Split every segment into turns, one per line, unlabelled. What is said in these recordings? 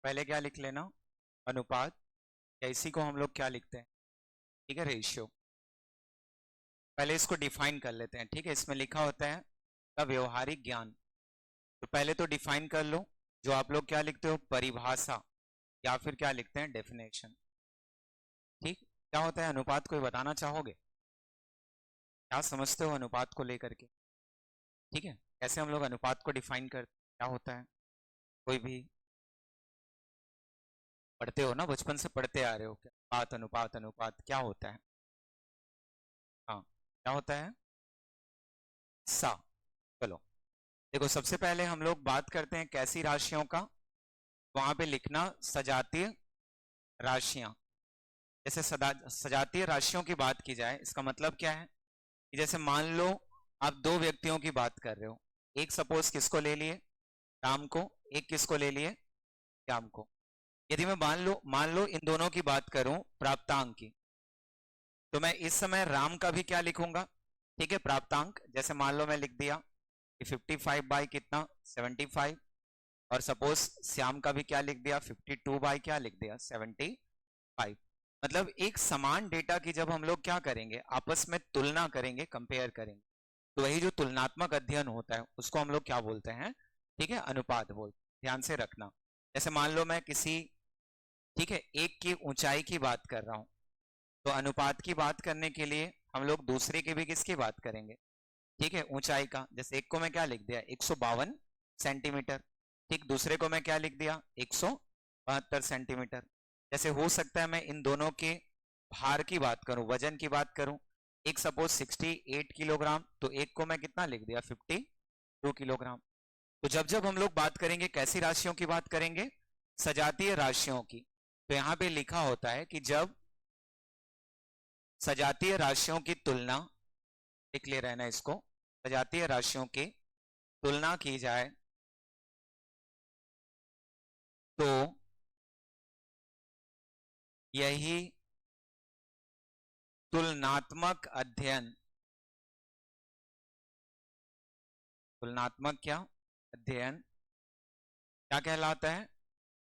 पहले क्या लिख लेना, अनुपात, या इसी को हम लोग क्या लिखते हैं, ठीक है, रेशियो। पहले इसको डिफाइन कर लेते हैं, ठीक है। इसमें लिखा होता है का व्यवहारिक ज्ञान, तो पहले तो डिफाइन कर लो, जो आप लोग क्या लिखते हो, परिभाषा, या फिर क्या लिखते हैं, डेफिनेशन। ठीक, क्या होता है अनुपात, कोई बताना चाहोगे, क्या समझते हो अनुपात को लेकर के? ठीक है, कैसे हम लोग अनुपात को डिफाइन करते हैं, क्या होता है, कोई भी पढ़ते हो ना, बचपन से पढ़ते आ रहे हो, क्या अनुपात अनुपात अनुपात क्या होता है? हाँ, क्या होता है, सा। चलो देखो, सबसे पहले हम लोग बात करते हैं कैसी राशियों का, वहां पे लिखना सजातीय राशियां। जैसे सजातीय राशियों की बात की जाए, इसका मतलब क्या है कि जैसे मान लो आप दो व्यक्तियों की बात कर रहे हो, एक सपोज किसको ले लिए, राम को, एक किसको ले लिए, श्याम को। यदि मैं मान लो इन दोनों की बात करूं प्राप्तांक की, तो मैं इस समय राम का भी क्या लिखूंगा, ठीक है, प्राप्तांक। जैसे मान लो मैं लिख दिया कि 55 बाई कितना, 75, और सपोज श्याम का भी क्या लिख दिया, 52 बाई क्या लिख दिया, 75। मतलब एक समान डेटा की जब हम लोग क्या करेंगे, आपस में तुलना करेंगे, कंपेयर करेंगे, तो वही जो तुलनात्मक अध्ययन होता है उसको हम लोग क्या बोलते हैं, ठीक है, अनुपात बोलते हैं। ध्यान से रखना। जैसे मान लो मैं किसी, ठीक है, एक की ऊंचाई की बात कर रहा हूं, तो अनुपात की बात करने के लिए हम लोग दूसरे की भी किसकी बात करेंगे, ठीक है, ऊंचाई का। जैसे एक को मैं क्या लिख दिया, 152 सेंटीमीटर, ठीक, दूसरे को मैं क्या लिख दिया, 172 सेंटीमीटर। जैसे हो सकता है मैं इन दोनों के भार की बात करूं, वजन की बात करूं, एक सपोज 68 किलोग्राम, तो एक को मैं कितना लिख दिया, 52 किलोग्राम। तो जब जब हम लोग बात करेंगे कैसी राशियों की बात करेंगे, सजातीय राशियों की, तो यहां पे लिखा होता है कि जब सजातीय राशियों की तुलना, लिख ले रहना इसको, सजातीय राशियों की तुलना की जाए तो यही तुलनात्मक अध्ययन, तुलनात्मक क्या अध्ययन, क्या कहलाता है,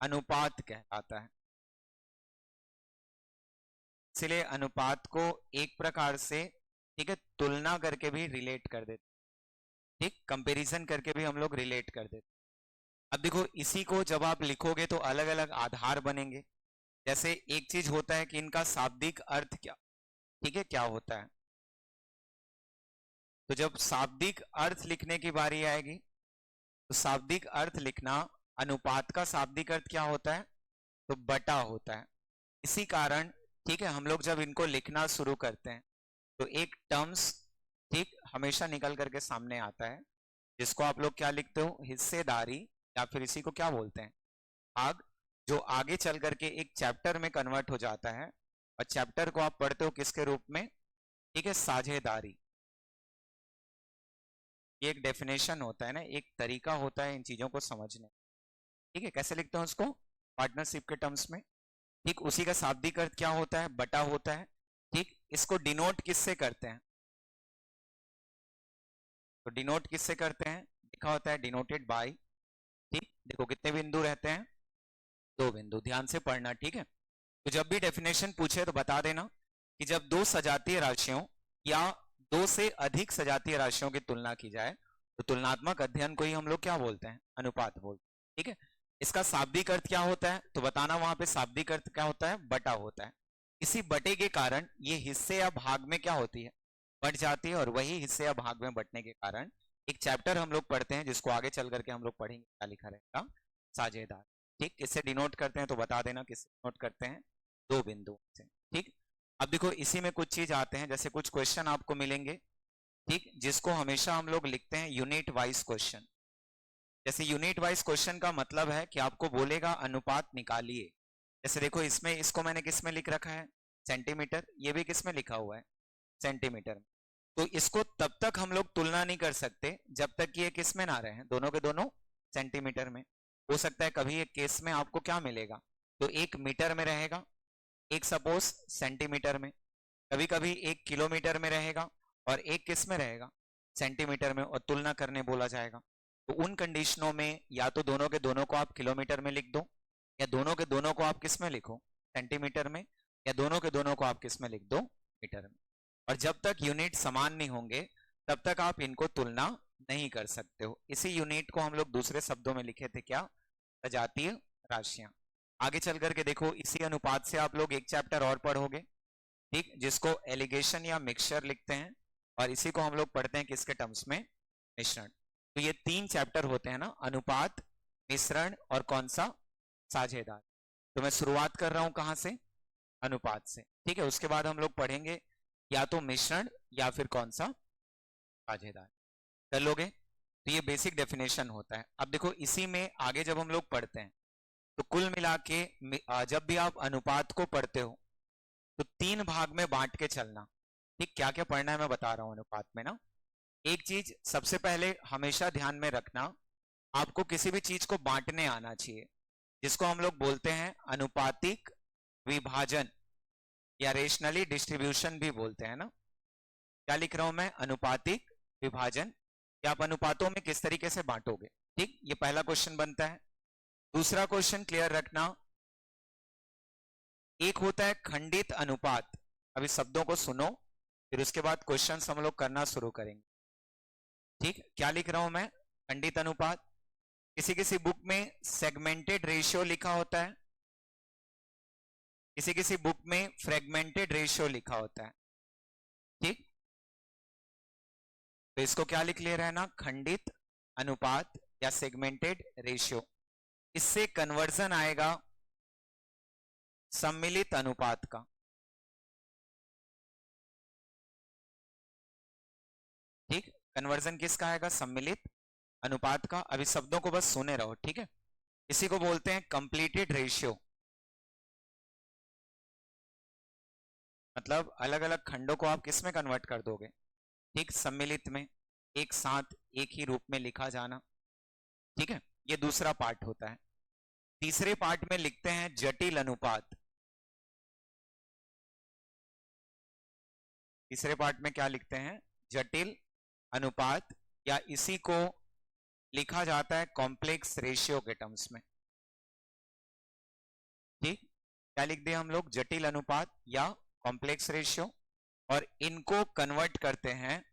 अनुपात कहलाता है। इसलिए अनुपात को एक प्रकार से, ठीक है, तुलना करके भी रिलेट कर देते, ठीक, कंपैरिजन करके भी हम लोग रिलेट कर देते। अब देखो, इसी को जब आप लिखोगे तो अलग अलग आधार बनेंगे। जैसे एक चीज होता है कि इनका शाब्दिक अर्थ क्या, ठीक है, क्या होता है, तो जब शाब्दिक अर्थ लिखने की बारी आएगी, तो शाब्दिक अर्थ लिखना, अनुपात का शाब्दिक अर्थ क्या होता है, तो बटा होता है। इसी कारण, ठीक है, हम लोग जब इनको लिखना शुरू करते हैं तो एक टर्म्स, ठीक, हमेशा निकल करके सामने आता है, जिसको आप लोग क्या लिखते हो, हिस्सेदारी, या फिर इसी को क्या बोलते हैं, भाग, जो आगे चल करके एक चैप्टर में कन्वर्ट हो जाता है, और चैप्टर को आप पढ़ते हो किसके रूप में, ठीक है, साझेदारी। ये एक डेफिनेशन होता है ना, एक तरीका होता है इन चीजों को समझने, ठीक है, कैसे लिखते हैं उसको, पार्टनरशिप के टर्म्स में। ठीक, उसी का शाब्दिक अर्थ क्या होता है, बटा होता है। ठीक, इसको डिनोट किससे करते हैं, तो डिनोट किससे करते हैं, लिखा होता है डिनोटेड बाय, ठीक, देखो कितने बिंदु रहते हैं, दो बिंदु, ध्यान से पढ़ना, ठीक है। तो जब भी डेफिनेशन पूछे तो बता देना कि जब दो सजातीय राशियों या दो से अधिक सजातीय राशियों की तुलना की जाए तो तुलनात्मक अध्ययन को ही हम लोग क्या बोलते हैं, अनुपात बोलते हैं, ठीक है। इसका शाब्दिक अर्थ क्या होता है, तो बताना वहां पे शाब्दिक अर्थ क्या होता है, बटा होता है। इसी बटे के कारण ये हिस्से या भाग में क्या होती है, बट जाती है, और वही हिस्से या भाग में बटने के कारण एक चैप्टर हम लोग पढ़ते हैं, जिसको आगे चल करके हम लोग पढ़ेंगे, क्या लिखा रहेगा, साझेदार। ठीक, किससे डिनोट करते हैं तो बता देना किससे डिनोट करते हैं, दो बिंदु से। ठीक, अब देखो इसी में कुछ चीज आते हैं, जैसे कुछ क्वेश्चन आपको मिलेंगे, ठीक, जिसको हमेशा हम लोग लिखते हैं यूनिट वाइज क्वेश्चन। जैसे यूनिट वाइज क्वेश्चन का मतलब है कि आपको बोलेगा अनुपात निकालिए। जैसे देखो इसमें, इसको मैंने किस में लिख रखा है, सेंटीमीटर, ये भी किस में लिखा हुआ है, सेंटीमीटर। तो इसको तब तक हम लोग तुलना नहीं कर सकते जब तक कि ये किस में ना रहे, दोनों के दोनों सेंटीमीटर में। हो सकता है कभी एक केस में आपको क्या मिलेगा, तो एक मीटर में रहेगा, एक सपोज सेंटीमीटर में, कभी कभी एक किलोमीटर में रहेगा, और एक किस में रहेगा, सेंटीमीटर में, और तुलना करने बोला जाएगा। तो उन कंडीशनों में या तो दोनों के दोनों को आप किलोमीटर में लिख दो, या दोनों के दोनों को आप किस में लिखो, सेंटीमीटर में, या दोनों के दोनों को आप किस में लिख दो, मीटर में। और जब तक यूनिट समान नहीं होंगे तब तक आप इनको तुलना नहीं कर सकते हो। इसी यूनिट को हम लोग दूसरे शब्दों में लिखे थे क्या, सजातीय राशियां। आगे चल करके देखो, इसी अनुपात से आप लोग एक चैप्टर और पढ़ोगे, ठीक, जिसको एलिगेशन या मिक्सचर लिखते हैं, और इसी को हम लोग पढ़ते हैं किसके टर्म्स में, मिश्रण। तो ये 3 चैप्टर होते हैं ना, अनुपात, मिश्रण और कौन सा, साझेदार। तो मैं शुरुआत कर रहा हूं कहां से, अनुपात से, ठीक है। उसके बाद हम लोग पढ़ेंगे या तो मिश्रण या फिर कौन सा, साझेदार। कर लोगे? तो ये बेसिक डेफिनेशन होता है। अब देखो इसी में आगे जब हम लोग पढ़ते हैं तो कुल मिला के जब भी आप अनुपात को पढ़ते हो तो 3 भाग में बांट के चलना, ठीक। क्या क्या पढ़ना है मैं बता रहा हूं अनुपात में ना। एक चीज सबसे पहले हमेशा ध्यान में रखना, आपको किसी भी चीज को बांटने आना चाहिए, जिसको हम लोग बोलते हैं अनुपातिक विभाजन या रेशनली डिस्ट्रीब्यूशन भी बोलते हैं ना। क्या लिख रहा हूं मैं, अनुपातिक विभाजन, कि आप अनुपातों में किस तरीके से बांटोगे, ठीक। ये पहला क्वेश्चन बनता है। दूसरा क्वेश्चन क्लियर रखना, एक होता है खंडित अनुपात। अभी शब्दों को सुनो, फिर उसके बाद क्वेश्चंस हम लोग करना शुरू करेंगे, ठीक। क्या लिख रहा हूं मैं, खंडित अनुपात। किसी किसी बुक में सेगमेंटेड रेशियो लिखा होता है, किसी किसी बुक में फ्रेगमेंटेड रेशियो लिखा होता है, ठीक। तो इसको क्या लिख ले रहना, खंडित अनुपात या सेगमेंटेड रेशियो। इससे कन्वर्जन आएगा सम्मिलित अनुपात का, ठीक। कन्वर्जन किसका आएगा, सम्मिलित अनुपात का। अभी शब्दों को बस सुने रहो, ठीक है। इसी को बोलते हैं कंप्लीटेड रेशियो, मतलब अलग अलग खंडों को आप किस में कन्वर्ट कर दोगे, ठीक, सम्मिलित में, एक साथ एक ही रूप में लिखा जाना, ठीक है। ये दूसरा पार्ट होता है। तीसरे पार्ट में लिखते हैं जटिल अनुपात। तीसरे पार्ट में क्या लिखते हैं, जटिल अनुपात, या इसी को लिखा जाता है कॉम्प्लेक्स रेशियो के टर्म्स में, ठीक। क्या लिख दिया हम लोग, जटिल अनुपात या कॉम्प्लेक्स रेशियो, और इनको कन्वर्ट करते हैं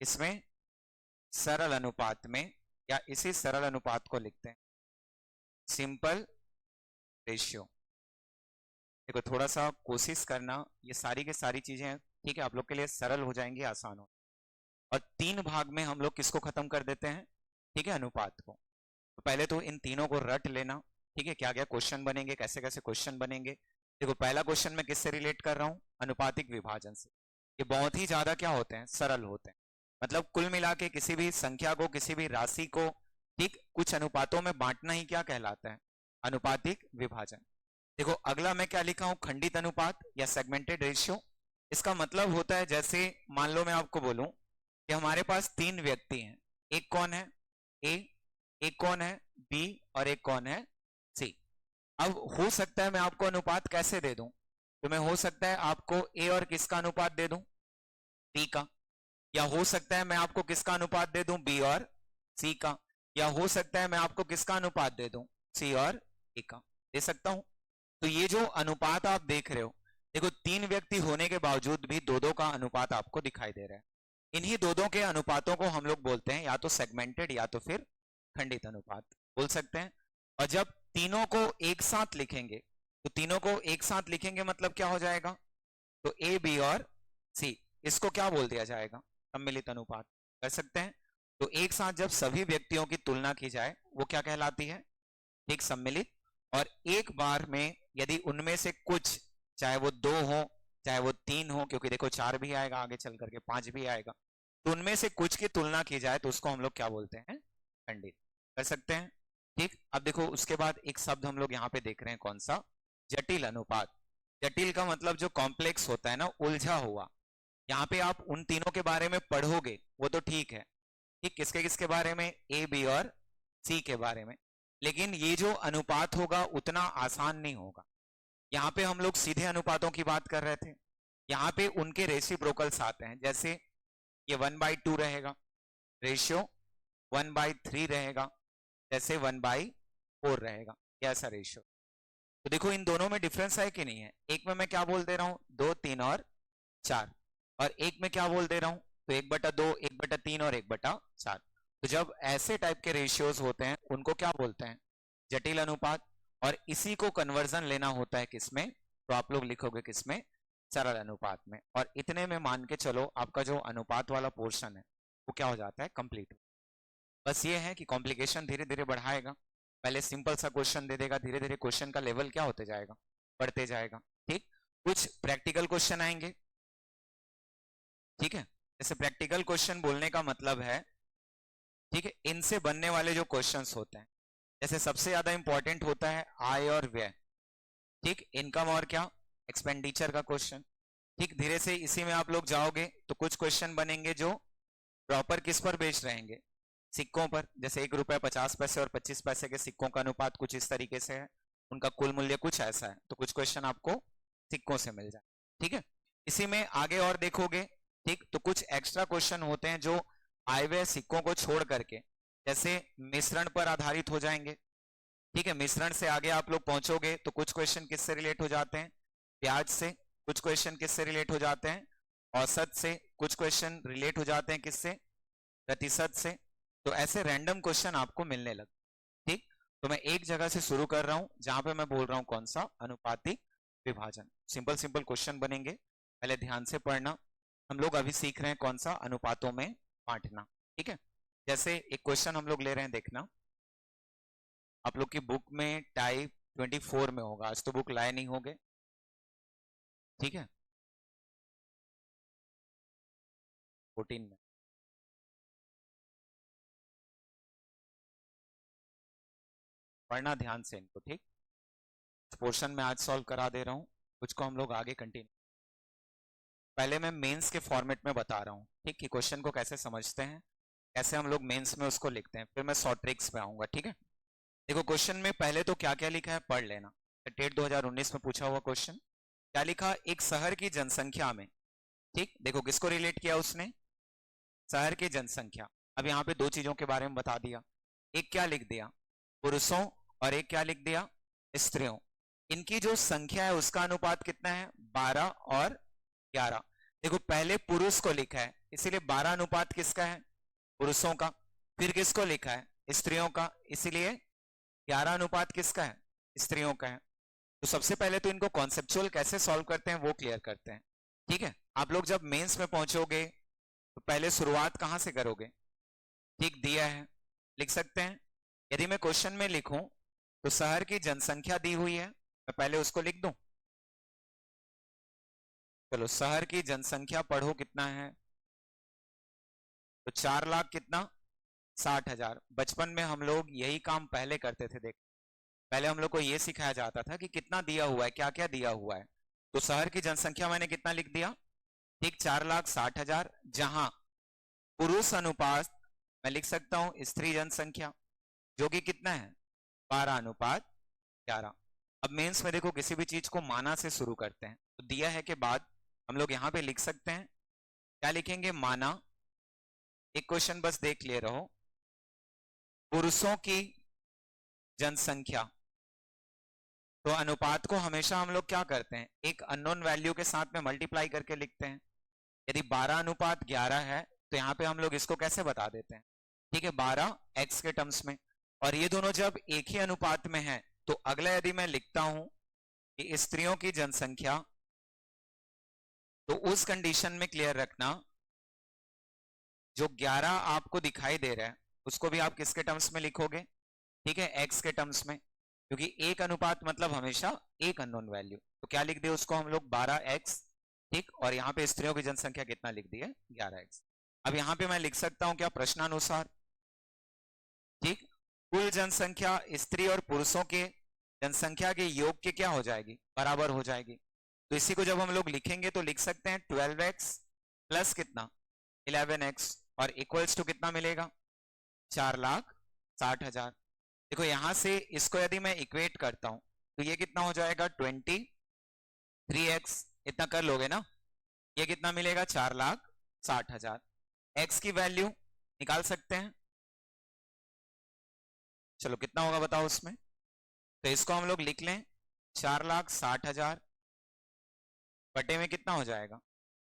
इसमें सरल अनुपात में, या इसी सरल अनुपात को लिखते हैं सिंपल रेशियो। देखो थोड़ा सा कोशिश करना, ये सारी की सारी चीजें, ठीक है, आप लोग के लिए सरल हो जाएंगी, आसान हो। और 3 भाग में हम लोग किसको खत्म कर देते हैं, ठीक है, अनुपात को। तो पहले तो इन तीनों को रट लेना, ठीक है, क्या क्या क्वेश्चन बनेंगे, कैसे कैसे क्वेश्चन बनेंगे। देखो पहला क्वेश्चन मैं किससे रिलेट कर रहा हूं, अनुपातिक विभाजन से। ये बहुत ही ज्यादा क्या होते हैं, सरल होते हैं। मतलब कुल मिला के किसी भी संख्या को, किसी भी राशि को, ठीक, कुछ अनुपातों में बांटना ही क्या कहलाता है, अनुपातिक विभाजन। देखो अगला मैं क्या लिखा हूं, खंडित अनुपात या सेगमेंटेड रेशियो। इसका मतलब होता है, जैसे मान लो मैं आपको बोलूं कि हमारे पास 3 व्यक्ति हैं, एक कौन है, ए, एक कौन है, बी, और एक कौन है, सी। अब हो सकता है मैं आपको अनुपात कैसे दे दूं, तो मैं हो सकता है आपको ए और किसका अनुपात दे दूं, बी का, या हो सकता है मैं आपको किसका अनुपात दे दूं, बी और सी का, या हो सकता है मैं आपको किसका अनुपात दे दूं, सी और ए का, दे सकता हूं। तो ये जो अनुपात आप देख रहे हो, देखो 3 व्यक्ति होने के बावजूद भी 2-2 का अनुपात आपको दिखाई दे रहा है। इन्हीं 2-2 के अनुपातों को हम लोग बोलते हैं या तो सेगमेंटेड या तो फिर खंडित अनुपात बोल सकते हैं। और जब तीनों को एक साथ लिखेंगे, तो तीनों को एक साथ लिखेंगे मतलब क्या हो जाएगा, तो ए, बी और सी, इसको क्या बोल दिया जाएगा, सम्मिलित अनुपात, कर सकते हैं। तो एक साथ जब सभी व्यक्तियों की तुलना की जाए वो क्या कहलाती है, एक सम्मिलित। और एक बार में यदि उनमें से कुछ, चाहे वो 2 हो, चाहे वो 3 हो, क्योंकि देखो 4 भी आएगा आगे चल करके, 5 भी आएगा, तो उनमें से कुछ की तुलना की जाए तो उसको हम लोग क्या बोलते हैं, खंडित, कर सकते हैं, ठीक। अब देखो उसके बाद एक शब्द हम लोग यहाँ पे देख रहे हैं, कौन सा, जटिल अनुपात। जटिल का मतलब जो कॉम्प्लेक्स होता है ना, उलझा हुआ। यहाँ पे आप उन तीनों के बारे में पढ़ोगे वो तो ठीक है, ठीक, किसके किसके बारे में, ए, बी और सी के बारे में, लेकिन ये जो अनुपात होगा उतना आसान नहीं होगा। यहाँ पे हम लोग सीधे अनुपातों की बात कर रहे थे, यहाँ पे उनके रेसिप्रोकल्स आते हैं। जैसे ये 1/2 रहेगा, रेशियो 1/3 रहेगा, जैसे 1/4 रहेगा, ये ऐसा रेशियो। तो देखो इन दोनों में डिफरेंस है कि नहीं है? एक में मैं क्या बोल दे रहा हूं, 2, 3 और 4, और एक में क्या बोल दे रहा हूं, तो 1/2, 1/3 और 1/4। तो जब ऐसे टाइप के रेशियोज होते हैं उनको क्या बोलते हैं, जटिल अनुपात। और इसी को कन्वर्जन लेना होता है किसमें, तो आप लोग लिखोगे किसमें, सरल अनुपात में। और इतने में मान के चलो आपका जो अनुपात वाला पोर्शन है वो क्या हो जाता है, कंप्लीट। बस ये है कि कॉम्प्लिकेशन धीरे धीरे बढ़ाएगा, पहले सिंपल सा क्वेश्चन दे देगा, धीरे धीरे क्वेश्चन का लेवल क्या होते जाएगा, बढ़ते जाएगा। ठीक, कुछ प्रैक्टिकल क्वेश्चन आएंगे। ठीक है, जैसे प्रैक्टिकल क्वेश्चन बोलने का मतलब है, ठीक है, इनसे बनने वाले जो क्वेश्चंस होते हैं, जैसे सबसे ज्यादा इंपॉर्टेंट होता है आय और व्यय। ठीक, इनकम और क्या, एक्सपेंडिचर का क्वेश्चन। ठीक, धीरे से इसी में आप लोग जाओगे तो कुछ क्वेश्चन बनेंगे जो प्रॉपर किस पर बेस्ड रहेंगे, सिक्कों पर। जैसे 1 रुपया 50 पैसे और 25 पैसे के सिक्कों का अनुपात कुछ इस तरीके से है, उनका कुल मूल्य कुछ ऐसा है, तो कुछ क्वेश्चन आपको सिक्कों से मिल जाए। ठीक है, इसी में आगे और देखोगे, ठीक, तो कुछ एक्स्ट्रा क्वेश्चन होते हैं जो आय व्यय सिक्कों को छोड़ करके जैसे मिश्रण पर आधारित हो जाएंगे। ठीक है, मिश्रण से आगे आप लोग पहुंचोगे तो कुछ क्वेश्चन किससे रिलेट हो जाते हैं, ब्याज से। कुछ क्वेश्चन किससे रिलेट हो जाते हैं, औसत से। कुछ क्वेश्चन रिलेट हो जाते हैं किससे, प्रतिशत से। तो ऐसे रैंडम क्वेश्चन आपको मिलने लगे। ठीक, तो मैं एक जगह से शुरू कर रहा हूं जहां पे मैं बोल रहा हूं कौन सा, अनुपातिक विभाजन। सिंपल सिंपल क्वेश्चन बनेंगे, पहले ध्यान से पढ़ना। हम लोग अभी सीख रहे हैं कौन सा, अनुपातों में बांटना। ठीक है, जैसे एक क्वेश्चन हम लोग ले रहे हैं, देखना आप लोग की बुक में टाइप 24 में होगा, आज तो बुक लाए नहीं होगे। ठीक है, 14 में। पढ़ना ध्यान से इनको। ठीक, पोर्शन में आज सॉल्व करा दे रहा हूँ, कुछ को हम लोग आगे कंटिन्यू। पहले मैं मेंस के फॉर्मेट में बता रहा हूँ, ठीक, कि क्वेश्चन को कैसे समझते हैं, कैसे हम लोग मेंस में उसको लिखते हैं, फिर मैं शॉर्ट ट्रिक्स पे आऊंगा। ठीक है, देखो क्वेश्चन में पहले तो क्या क्या लिखा है पढ़ लेना। टेट 2019 में पूछा हुआ क्वेश्चन, क्या लिखा, एक शहर की जनसंख्या में। ठीक, देखो किसको रिलेट किया उसने, शहर की जनसंख्या। अब यहाँ पे दो चीजों के बारे में बता दिया, एक क्या लिख दिया, पुरुषों, और एक क्या लिख दिया, स्त्रियों। इनकी जो संख्या है उसका अनुपात कितना है, 12 और 11। देखो पहले पुरुष को लिखा है इसीलिए 12 अनुपात किसका है, पुरुषों का। फिर किसको लिखा है, स्त्रियों का, इसीलिए 11 अनुपात किसका है, स्त्रियों का है। तो सबसे पहले तो इनको कॉन्सेप्चुअल कैसे सॉल्व करते हैं वो क्लियर करते हैं। ठीक है, आप लोग जब मेंस में पहुंचोगे तो पहले शुरुआत कहां से करोगे, ठीक दिया है, लिख सकते हैं। यदि मैं क्वेश्चन में लिखूं तो शहर की जनसंख्या दी हुई है, मैं पहले उसको लिख दूं। चलो शहर की जनसंख्या पढ़ो कितना है, तो 4 लाख कितना, 60,000। बचपन में हम लोग यही काम पहले करते थे, देख पहले हम लोग को यह सिखाया जाता था कि कितना दिया हुआ है, क्या क्या दिया हुआ है। तो शहर की जनसंख्या मैंने कितना लिख दिया, ठीक 4,60,000। जहां पुरुष अनुपात मैं लिख सकता हूं स्त्री जनसंख्या, जो कि कितना है, 12:11। अब मेंस में देखो किसी भी चीज को माना से शुरू करते हैं, तो दिया है के बाद हम लोग यहां पे लिख सकते हैं, क्या लिखेंगे, माना। एक क्वेश्चन बस देख ले रहो, पुरुषों की जनसंख्या। तो अनुपात को हमेशा हम लोग क्या करते हैं, एक अननोन वैल्यू के साथ में मल्टीप्लाई करके लिखते हैं। यदि 12:11 है तो यहाँ पे हम लोग इसको कैसे बता देते हैं, ठीक है, 12 x के टर्म्स में। और ये दोनों जब एक ही अनुपात में है तो अगला यदि मैं लिखता हूं कि स्त्रियों की जनसंख्या, तो उस कंडीशन में क्लियर रखना, जो 11 आपको दिखाई दे रहा है उसको भी आप किसके टर्म्स में लिखोगे, ठीक है, x के टर्म्स में, क्योंकि एक अनुपात मतलब हमेशा एक अननोन वैल्यू। तो क्या लिख दिया उसको हम लोग, 12x। ठीक, और यहाँ पे स्त्रियों की जनसंख्या कितना लिख दी है, 11x। अब यहाँ पे मैं लिख सकता हूं क्या, प्रश्नानुसार। ठीक, कुल जनसंख्या स्त्री और पुरुषों के जनसंख्या के योग के क्या हो जाएगी, बराबर हो जाएगी। तो इसी को जब हम लोग लिखेंगे तो लिख सकते हैं 12x प्लस कितना, 11x, और इक्वल्स टू कितना मिलेगा, 4,60,000। देखो यहां से इसको यदि मैं इक्वेट करता हूं तो ये कितना हो जाएगा, 23x। इतना कर लोगे ना, ये कितना मिलेगा, 4,60,000। x की वैल्यू निकाल सकते हैं, चलो कितना होगा बताओ उसमें। तो इसको हम लोग लिख लें 4,60,000 बटे में कितना हो जाएगा,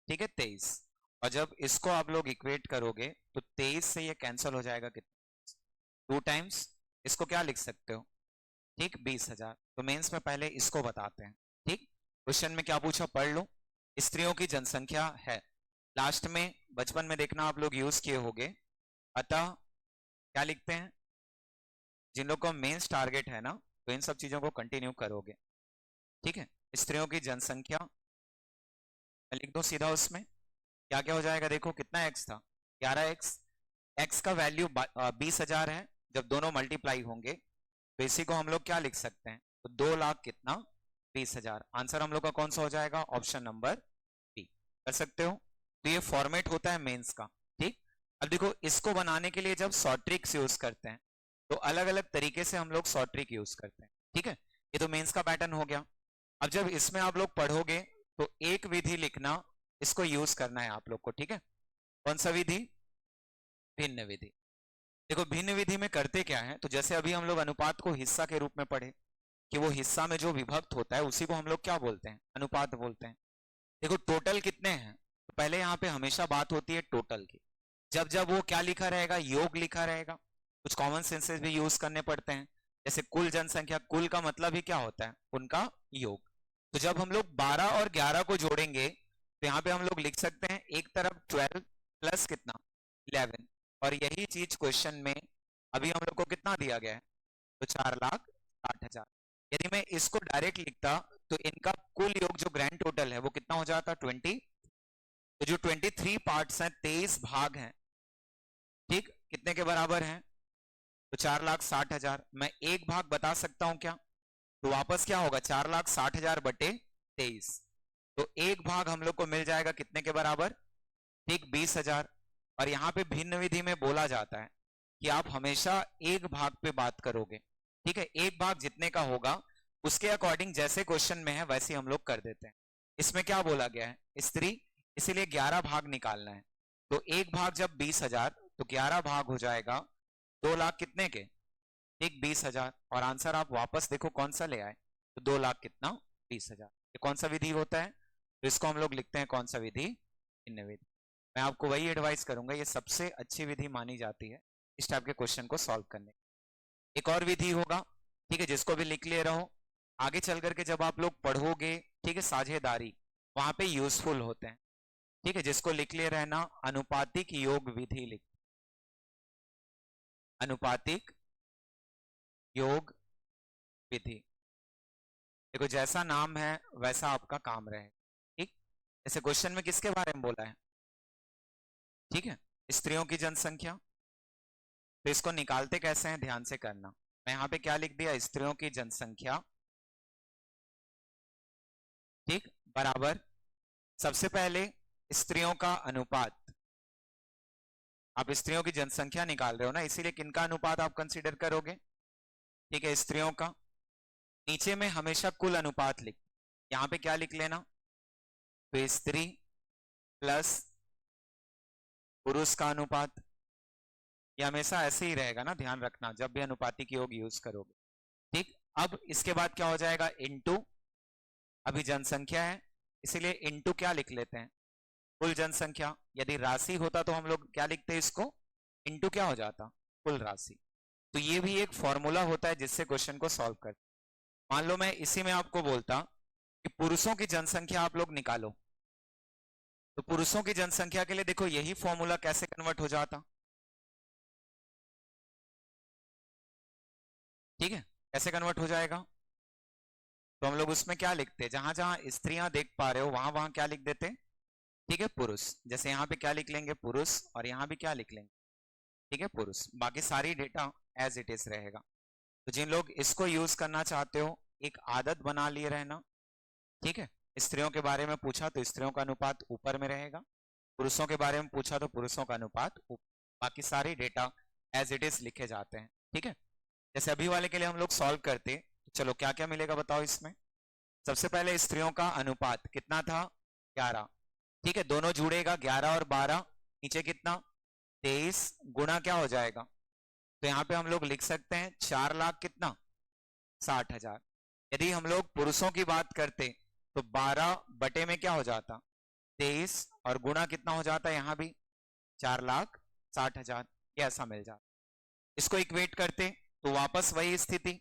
ठीक है 23। और जब इसको आप लोग इक्वेट करोगे तो 23 से ये कैंसिल हो जाएगा कितना, 2 टाइम्स, इसको क्या लिख सकते हो, ठीक 20,000। तो मेंस में पहले इसको बताते हैं, ठीक। क्वेश्चन में क्या पूछा पढ़ लो। स्त्रियों की जनसंख्या है, लास्ट में बचपन में देखना आप लोग यूज किए होंगे, अतः क्या लिखते हैं, जिन लोग को मेंस टारगेट है ना तो इन सब चीजों को कंटिन्यू करोगे, ठीक है। स्त्रियों की जनसंख्या लिख दो सीधा, उसमें क्या क्या हो जाएगा, देखो कितना एक्स था 11x, एक्स का वैल्यू 20,000 है, जब दोनों मल्टीप्लाई होंगे तो इसी को हम लोग क्या लिख सकते हैं, तो 2 लाख कितना 20,000। आंसर हम लोग का कौन सा हो जाएगा, ऑप्शन नंबर बी। कर सकते हो। तो ये फॉर्मेट होता है मेंस का, ठीक। अब देखो इसको बनाने के लिए जब शॉर्ट ट्रिक्स यूज करते हैं तो अलग अलग तरीके से हम लोग शॉर्ट ट्रिक यूज करते हैं, ठीक है। ये तो मेंस का पैटर्न हो गया। अब जब इसमें आप लोग पढ़ोगे तो एक विधि लिखना, इसको यूज करना है आप लोग को, ठीक है। कौन सा विधि, भिन्न विधि। देखो भिन्न विधि में करते क्या है, तो जैसे अभी हम लोग अनुपात को हिस्सा के रूप में पढ़े कि वो हिस्सा में जो विभक्त होता है उसी को हम लोग क्या बोलते हैं, अनुपात बोलते हैं। देखो टोटल कितने हैं, तो पहले यहाँ पे हमेशा बात होती है टोटल की। जब जब वो क्या लिखा रहेगा, योग लिखा रहेगा, कुछ कॉमन सेंसेस भी यूज करने पड़ते हैं। जैसे कुल जनसंख्या, कुल का मतलब ही क्या होता है, उनका योग। तो जब हम लोग 12 और 11 को जोड़ेंगे तो यहाँ पे हम लोग लिख सकते हैं एक तरफ 12 प्लस कितना 11, और यही चीज क्वेश्चन में अभी हम लोग को कितना दिया गया है, तो 4,60,000। यदि मैं इसको डायरेक्ट लिखता तो इनका कुल योग जो ग्रैंड टोटल है वो कितना हो जाता 20। तो जो 23 पार्ट्स हैं, 23 भाग हैं, ठीक, कितने के बराबर हैं, तो 4,60,000। मैं एक भाग बता सकता हूं क्या, तो वापस क्या होगा 4,60,000 बटे 23। तो एक भाग हम लोग को मिल जाएगा कितने के बराबर, ठीक 20,000। और यहाँ पे भिन्न विधि में बोला जाता है कि आप हमेशा एक भाग पे बात करोगे, ठीक है। एक भाग जितने का होगा उसके अकॉर्डिंग जैसे क्वेश्चन में है वैसे हम लोग कर देते हैं। इसमें क्या बोला गया है, स्त्री, इसीलिए 11 भाग निकालना है। तो एक भाग जब 20,000 तो 11 भाग हो जाएगा 2 लाख कितने के, ठीक 20,000। और आंसर आप वापस देखो कौन सा ले आए, तो 2 लाख कितना 20,000। ये कौन सा विधि होता है, तो इसको हम लोग लिखते हैं कौन सा विधि, भिन्न विधि। मैं आपको वही एडवाइस करूंगा, ये सबसे अच्छी विधि मानी जाती है इस टाइप के क्वेश्चन को सॉल्व करने। एक और विधि होगा, ठीक है, जिसको भी लिख ले रहो, आगे चल करके जब आप लोग पढ़ोगे, ठीक है, साझेदारी वहां पे यूजफुल होते हैं, ठीक है। जिसको लिख ले रहना, अनुपातिक योग विधि लिख, अनुपातिक योग विधि। देखो जैसा नाम है वैसा आपका काम रहे, ठीक। जैसे क्वेश्चन में किसके बारे में बोला है, ठीक है, स्त्रियों की जनसंख्या। तो इसको निकालते कैसे हैं, ध्यान से करना। मैं यहाँ पे क्या लिख दिया, स्त्रियों की जनसंख्या, ठीक, बराबर सबसे पहले स्त्रियों का अनुपात। आप स्त्रियों की जनसंख्या निकाल रहे हो ना, इसीलिए किनका अनुपात आप कंसीडर करोगे, ठीक है, स्त्रियों का। नीचे में हमेशा कुल अनुपात लिख, यहाँ पे क्या लिख लेना, तो स्त्री प्लस पुरुष का अनुपात। ये हमेशा ऐसे ही रहेगा ना, ध्यान रखना जब भी अनुपातिक योग यूज करोगे, ठीक। अब इसके बाद क्या हो जाएगा, इनटू, अभी जनसंख्या है इसीलिए इनटू क्या लिख लेते हैं, कुल जनसंख्या। यदि राशि होता तो हम लोग क्या लिखते हैं, इसको इनटू क्या हो जाता, कुल राशि। तो ये भी एक फॉर्मूला होता है जिससे क्वेश्चन को सॉल्व कर। मान लो मैं इसी में आपको बोलता कि पुरुषों की जनसंख्या आप लोग निकालो, तो पुरुषों की जनसंख्या के लिए देखो यही फॉर्मूला कैसे कन्वर्ट हो जाता, ठीक है, कैसे कन्वर्ट हो जाएगा। तो हम लोग उसमें क्या लिखते हैं, जहां जहां स्त्रियां देख पा रहे हो वहां वहां क्या लिख देते, ठीक है, पुरुष। जैसे यहाँ पे क्या लिख लेंगे, पुरुष, और यहाँ भी क्या लिख लेंगे, ठीक है, पुरुष। बाकी सारी डेटा एज इट इज रहेगा। तो जिन लोग इसको यूज करना चाहते हो, एक आदत बना लिए रहना, ठीक है। स्त्रियों के बारे में पूछा तो स्त्रियों का अनुपात ऊपर में रहेगा, पुरुषों के बारे में पूछा तो पुरुषों का अनुपात ऊपर, बाकी सारी डेटा एज इट इज लिखे जाते हैं, ठीक है। जैसे अभी वाले के लिए हम लोग सॉल्व करते, तो चलो क्या क्या मिलेगा बताओ इसमें। सबसे पहले स्त्रियों का अनुपात कितना था, 11, ठीक है, दोनों जुड़ेगा 11 और 12, नीचे कितना 23, गुणा क्या हो जाएगा तो यहाँ पे हम लोग लिख सकते हैं 4 लाख कितना 60,000। यदि हम लोग पुरुषों की बात करते तो 12 बटे में क्या हो जाता 23 और गुणा कितना हो जाता है यहाँ भी 4,60,000, ये ऐसा मिल जाता। इसको इक्वेट करते तो वापस वही स्थिति,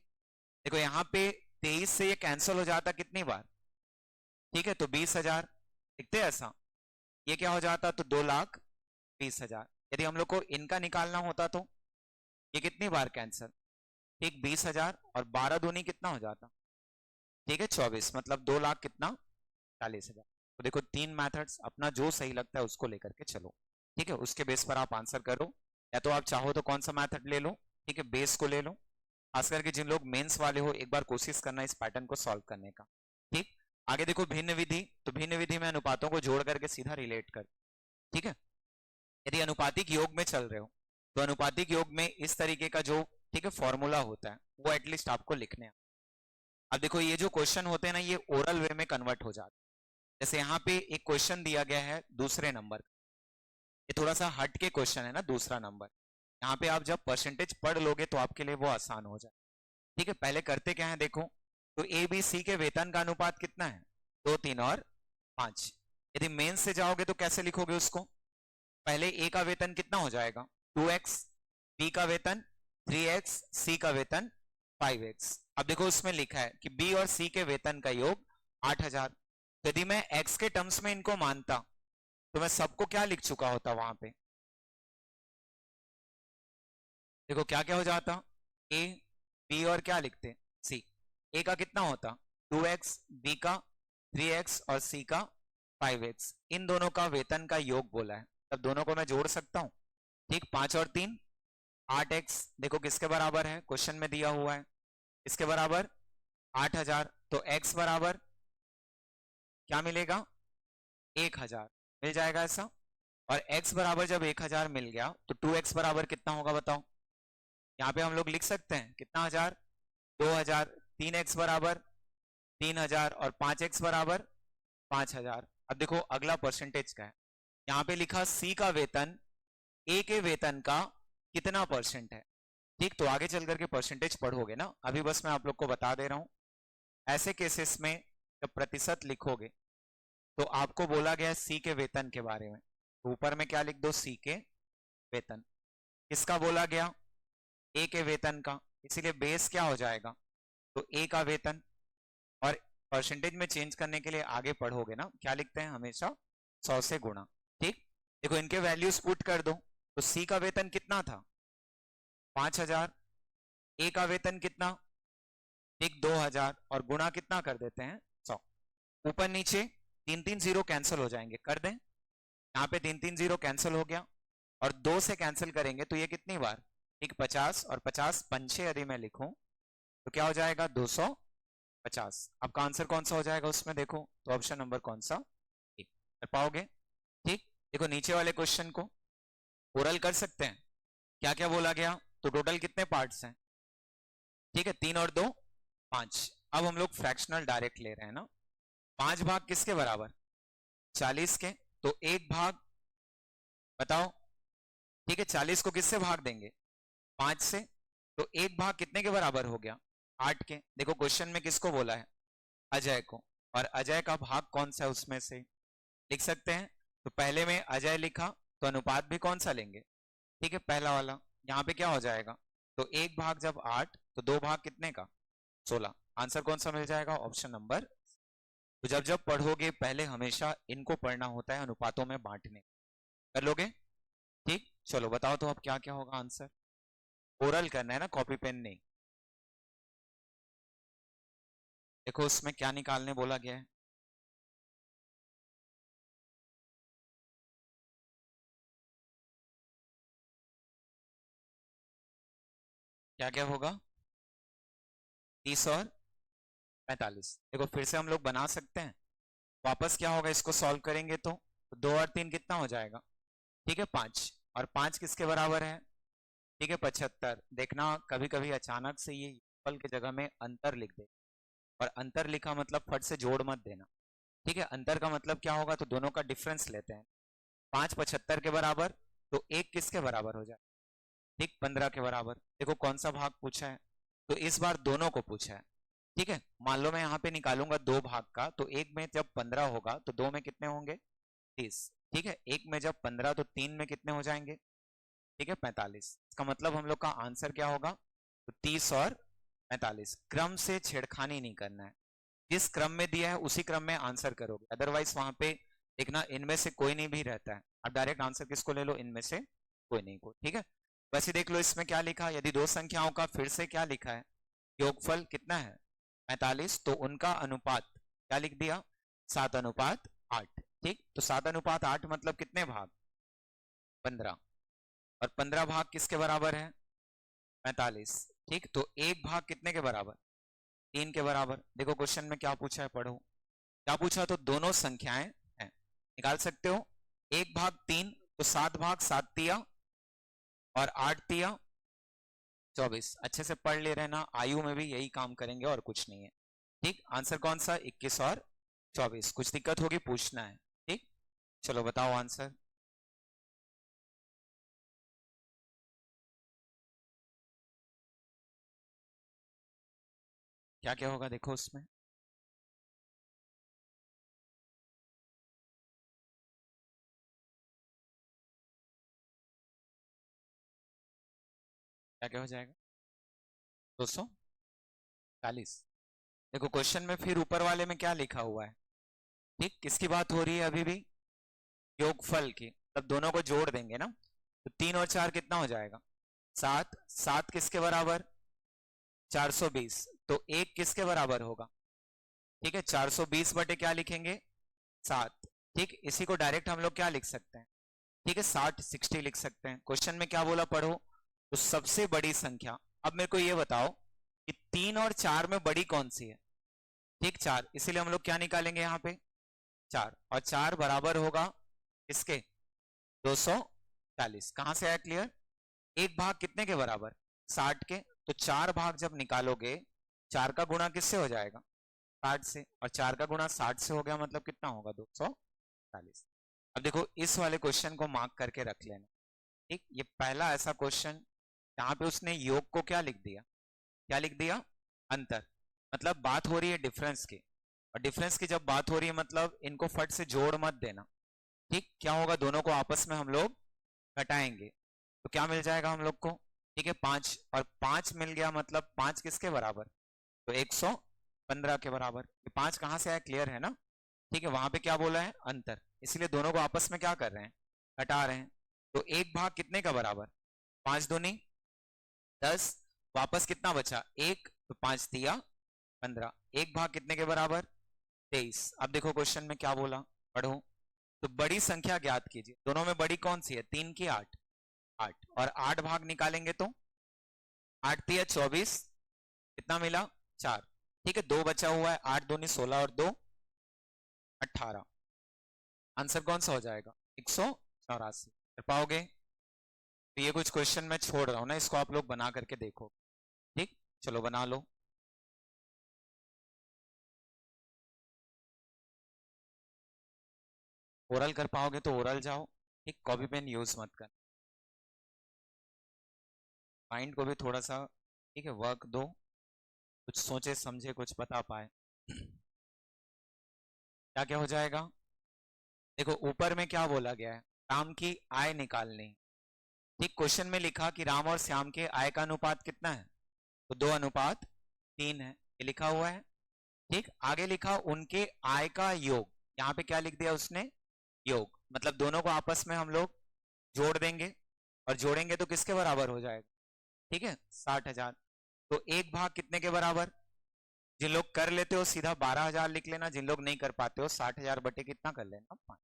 देखो यहाँ पे 23 से ये कैंसिल हो जाता कितनी बार, ठीक है, तो 20,000 लिखते ऐसा, ये क्या हो जाता तो 2,20,000। यदि हम लोग को इनका निकालना होता तो ये कितनी बार कैंसिल, ठीक 20,000 और 12 दूनी कितना हो जाता, ठीक है 24, मतलब 2 लाख कितना 40,000। तो देखो 3 मेथड्स, अपना जो सही लगता है उसको लेकर के चलो, ठीक है, उसके बेस पर आप आंसर करो। या तो आप चाहो तो कौन सा मेथड ले लो, ठीक है, बेस को ले लो। खास करके जिन लोग मेंस वाले हो एक बार कोशिश करना इस पैटर्न को सॉल्व करने का, ठीक। आगे देखो भिन्न विधि, तो भिन्न विधि में अनुपातों को जोड़ करके सीधा रिलेट कर, ठीक है। यदि अनुपातिक योग में चल रहे हो तो अनुपातिक योग में इस तरीके का जो, ठीक है, फॉर्मूला होता है वो एटलीस्ट आपको लिखने हैं। अब देखो ये जो क्वेश्चन होते हैं ना ये ओरल वे में कन्वर्ट हो जाते हैं। जैसे यहाँ पे एक क्वेश्चन दिया गया है दूसरे नंबर, ये थोड़ा सा हट के क्वेश्चन है ना दूसरा नंबर, यहाँ पे आप जब परसेंटेज पढ़ लोगे तो आपके लिए वो आसान हो जाए, ठीक है। पहले करते क्या है देखो, तो ए बी सी के वेतन का अनुपात कितना है 2, 3 और 5। यदि मेंस से जाओगे तो कैसे लिखोगे उसको, पहले ए का वेतन कितना हो जाएगा 2x, बी का वेतन 3x, सी का वेतन 5x। अब देखो उसमें लिखा है कि बी और सी के वेतन का योग 8,000। यदि मैं x के टर्म्स में इनको मानता तो मैं सबको क्या लिख चुका होता वहां पे, देखो क्या क्या हो जाता, ए बी और क्या लिखते सी। ए का कितना होता 2x, बी का 3x और सी का 5x। इन दोनों का वेतन का योग बोला है, तब दोनों को मैं जोड़ सकता हूं, ठीक। 5 और 3 8x, देखो किसके बराबर है क्वेश्चन में दिया हुआ है, इसके बराबर 8,000। तो x बराबर क्या मिलेगा 1,000 मिल जाएगा ऐसा। और x बराबर जब 1,000 मिल गया तो 2x बराबर कितना होगा बताओ, यहाँ पे हम लोग लिख सकते हैं कितना हजार 2,000, 3x बराबर 3,000 और 5x बराबर 5,000। अब देखो अगला परसेंटेज का है, यहाँ पे लिखा सी का वेतन ए के वेतन का कितना परसेंट है, ठीक। तो आगे चल करके परसेंटेज पढ़ोगे ना, अभी बस मैं आप लोग को बता दे रहा हूं। ऐसे केसेस में जब प्रतिशत लिखोगे तो आपको बोला गया सी के वेतन के बारे में, तो ऊपर में क्या लिख दो सी के वेतन, किसका बोला गया ए के वेतन का, इसीलिए बेस क्या हो जाएगा तो ए का वेतन। और परसेंटेज में चेंज करने के लिए आगे पढ़ोगे ना क्या लिखते हैं हमेशा 100 से गुणा, ठीक। देखो इनके वैल्यूज पुट कर दो, तो सी का वेतन कितना था 5,000, ए का वेतन कितना ठीक 2,000 और गुणा कितना कर देते हैं 100। ऊपर नीचे 3-3 जीरो कैंसिल हो जाएंगे, कर दें, यहाँ पे 3-3 जीरो कैंसिल हो गया और 2 से कैंसिल करेंगे तो ये कितनी बार ठीक 50 और 50 पंचे यदि मैं लिखूं तो क्या हो जाएगा 250। आपका आंसर कौन सा हो जाएगा उसमें देखो, तो ऑप्शन नंबर कौन सा ठीक कर पाओगे, ठीक। देखो नीचे वाले क्वेश्चन को ओरल कर सकते हैं, क्या क्या बोला गया, तो टोटल कितने पार्ट्स हैं, ठीक है 3 और 2 5। अब हम लोग फ्रैक्शनल डायरेक्ट ले रहे हैं ना, 5 भाग किसके बराबर 40 के, तो एक भाग बताओ, ठीक है 40 को किससे भाग देंगे 5 से, तो एक भाग कितने के बराबर हो गया 8 के। देखो क्वेश्चन में किसको बोला है अजय को, और अजय का भाग कौन सा है उसमें से लिख सकते हैं। तो पहले में अजय लिखा तो अनुपात भी कौन सा लेंगे, ठीक है पहला वाला। यहाँ पे क्या हो जाएगा, तो एक भाग जब 8 तो दो भाग कितने का 16। आंसर कौन सा मिल जाएगा ऑप्शन नंबर। तो जब जब पढ़ोगे पहले हमेशा इनको पढ़ना होता है अनुपातों में बांटने, कर लोगे ठीक। चलो बताओ तो अब क्या क्या होगा आंसर, ओरल करना है ना कॉपी पेन नहीं। देखो उसमें क्या निकालने बोला गया है, क्या क्या होगा 30 और 45। देखो फिर से हम लोग बना सकते हैं, वापस क्या होगा इसको सॉल्व करेंगे तो 2 और 3 कितना हो जाएगा ठीक है 5, और 5 किसके बराबर है ठीक है 75। देखना कभी कभी अचानक से ये पल की जगह में अंतर लिख दे, और अंतर लिखा मतलब फट से जोड़ मत देना, ठीक है। अंतर का मतलब क्या होगा, तो दोनों का डिफरेंस लेते हैं, 5 75 के बराबर, तो एक किसके बराबर हो जाए ठीक 15 के बराबर। देखो कौन सा भाग पूछा है, तो इस बार दोनों को पूछा है। ठीक है, मान लो मैं यहाँ पे निकालूंगा दो भाग का, तो एक में जब 15 होगा तो दो में कितने होंगे, 30। ठीक है, एक में जब 15 तो तीन में कितने हो जाएंगे, ठीक है 45। इसका मतलब हम लोग का आंसर क्या होगा, तो 30 और 45। क्रम से छेड़खानी नहीं करना है, जिस क्रम में दिया है उसी क्रम में आंसर करोगे, अदरवाइज वहां पे देखना इनमें से कोई नहीं भी रहता है, आप डायरेक्ट आंसर किसको ले लो, इनमें से कोई नहीं को। ठीक है, वैसे देख लो इसमें क्या लिखा, यदि दो संख्याओं का फिर से क्या लिखा है, योगफल कितना है 45, तो उनका अनुपात क्या लिख दिया, 7:8। ठीक, तो 7:8 मतलब कितने भाग, 15, और 15 भाग किसके बराबर है, 45। ठीक, तो एक भाग कितने के बराबर, 3 के बराबर। देखो क्वेश्चन में क्या पूछा है, पढ़ो क्या पूछा, तो दोनों संख्याएं हैं, निकाल सकते हो। एक भाग 3, तो 7 भाग 7 तिया और 8 तिया 24। अच्छे से पढ़ ले रहना, आयु में भी यही काम करेंगे और कुछ नहीं है। ठीक, आंसर कौन सा, 21 और 24। कुछ दिक्कत होगी पूछना है। ठीक, चलो बताओ आंसर। क्या क्या होगा देखो उसमें, क्या क्या हो जाएगा, 240। देखो क्वेश्चन में फिर ऊपर वाले में क्या लिखा हुआ है, ठीक किसकी बात हो रही है अभी भी, योगफल की, तब दोनों को जोड़ देंगे ना, तो 3 और 4 कितना हो जाएगा, 7। 7 किसके बराबर, 420। तो एक किसके बराबर होगा, ठीक है 420 बटे क्या लिखेंगे, 7। ठीक, इसी को डायरेक्ट हम लोग क्या लिख सकते हैं, ठीक है 60 लिख सकते हैं। क्वेश्चन में क्या बोला पढ़ो, तो सबसे बड़ी संख्या। अब मेरे को ये बताओ कि 3 और 4 में बड़ी कौन सी है, ठीक 4, इसीलिए हम लोग क्या निकालेंगे यहाँ पे, 4, और 4 बराबर होगा किसके, 240। कहां से आया क्लियर, एक भाग कितने के बराबर, 60 के, तो 4 भाग जब निकालोगे, 4 का गुणा किससे हो जाएगा, 60 से, और 4 का गुणा 60 से हो गया, मतलब कितना होगा, 240। अब देखो इस वाले क्वेश्चन को मार्क करके रख लेना। ठीक, ये पहला ऐसा क्वेश्चन जहां पे उसने योग को क्या लिख दिया, क्या लिख दिया, अंतर। मतलब बात हो रही है डिफरेंस की, और डिफरेंस की जब बात हो रही है मतलब इनको फट से जोड़ मत देना। ठीक, क्या होगा, दोनों को आपस में हम लोग घटाएंगे, तो क्या मिल जाएगा हम लोग को, ठीक है 5, और 5 मिल गया, मतलब 5 किसके बराबर, तो 115 के बराबर। ये 5 कहां से आया, क्लियर है ना। ठीक है, वहां पे क्या बोला है, अंतर, इसलिए दोनों को आपस में क्या कर रहे हैं, घटा रहे हैं। तो एक भाग कितने का बराबर, 5 दूनी 10, वापस कितना बचा, एक, तो 5 दिया 15, एक भाग कितने के बराबर, 23। अब देखो क्वेश्चन में क्या बोला, पढ़ो, तो बड़ी संख्या ज्ञात कीजिए, दोनों में बड़ी कौन सी है, 3 की 8, 8, और 8 भाग निकालेंगे तो 8 तिया 24, कितना मिला, 4। ठीक है, दो बचा हुआ है, 8 दूनी 16 और 2 18। आंसर कौन सा हो जाएगा, 184। कर पाओगे, तो ये कुछ क्वेश्चन मैं छोड़ रहा हूं ना, इसको आप लोग बना करके देखो। ठीक, चलो बना लो। ओरल कर पाओगे तो ओरल जाओ, ठीक कॉपी पेन यूज मत कर, माइंड को भी थोड़ा सा, ठीक है वर्क दो, कुछ सोचे समझे कुछ बता पाए। क्या क्या हो जाएगा, देखो ऊपर में क्या बोला गया है, राम की आय निकालनी। ठीक, क्वेश्चन में लिखा कि राम और श्याम के आय का अनुपात कितना है, तो 2:3 है, ये लिखा हुआ है। ठीक, आगे लिखा उनके आय का योग, यहाँ पे क्या लिख दिया उसने, योग, मतलब दोनों को आपस में हम लोग जोड़ देंगे, और जोड़ेंगे तो किसके बराबर हो जाएगा, ठीक है 60,000। तो एक भाग कितने के बराबर, जिन लोग कर लेते हो सीधा 12,000 लिख लेना, जिन लोग नहीं कर पाते हो 60,000 बटे कितना कर लेना, 5।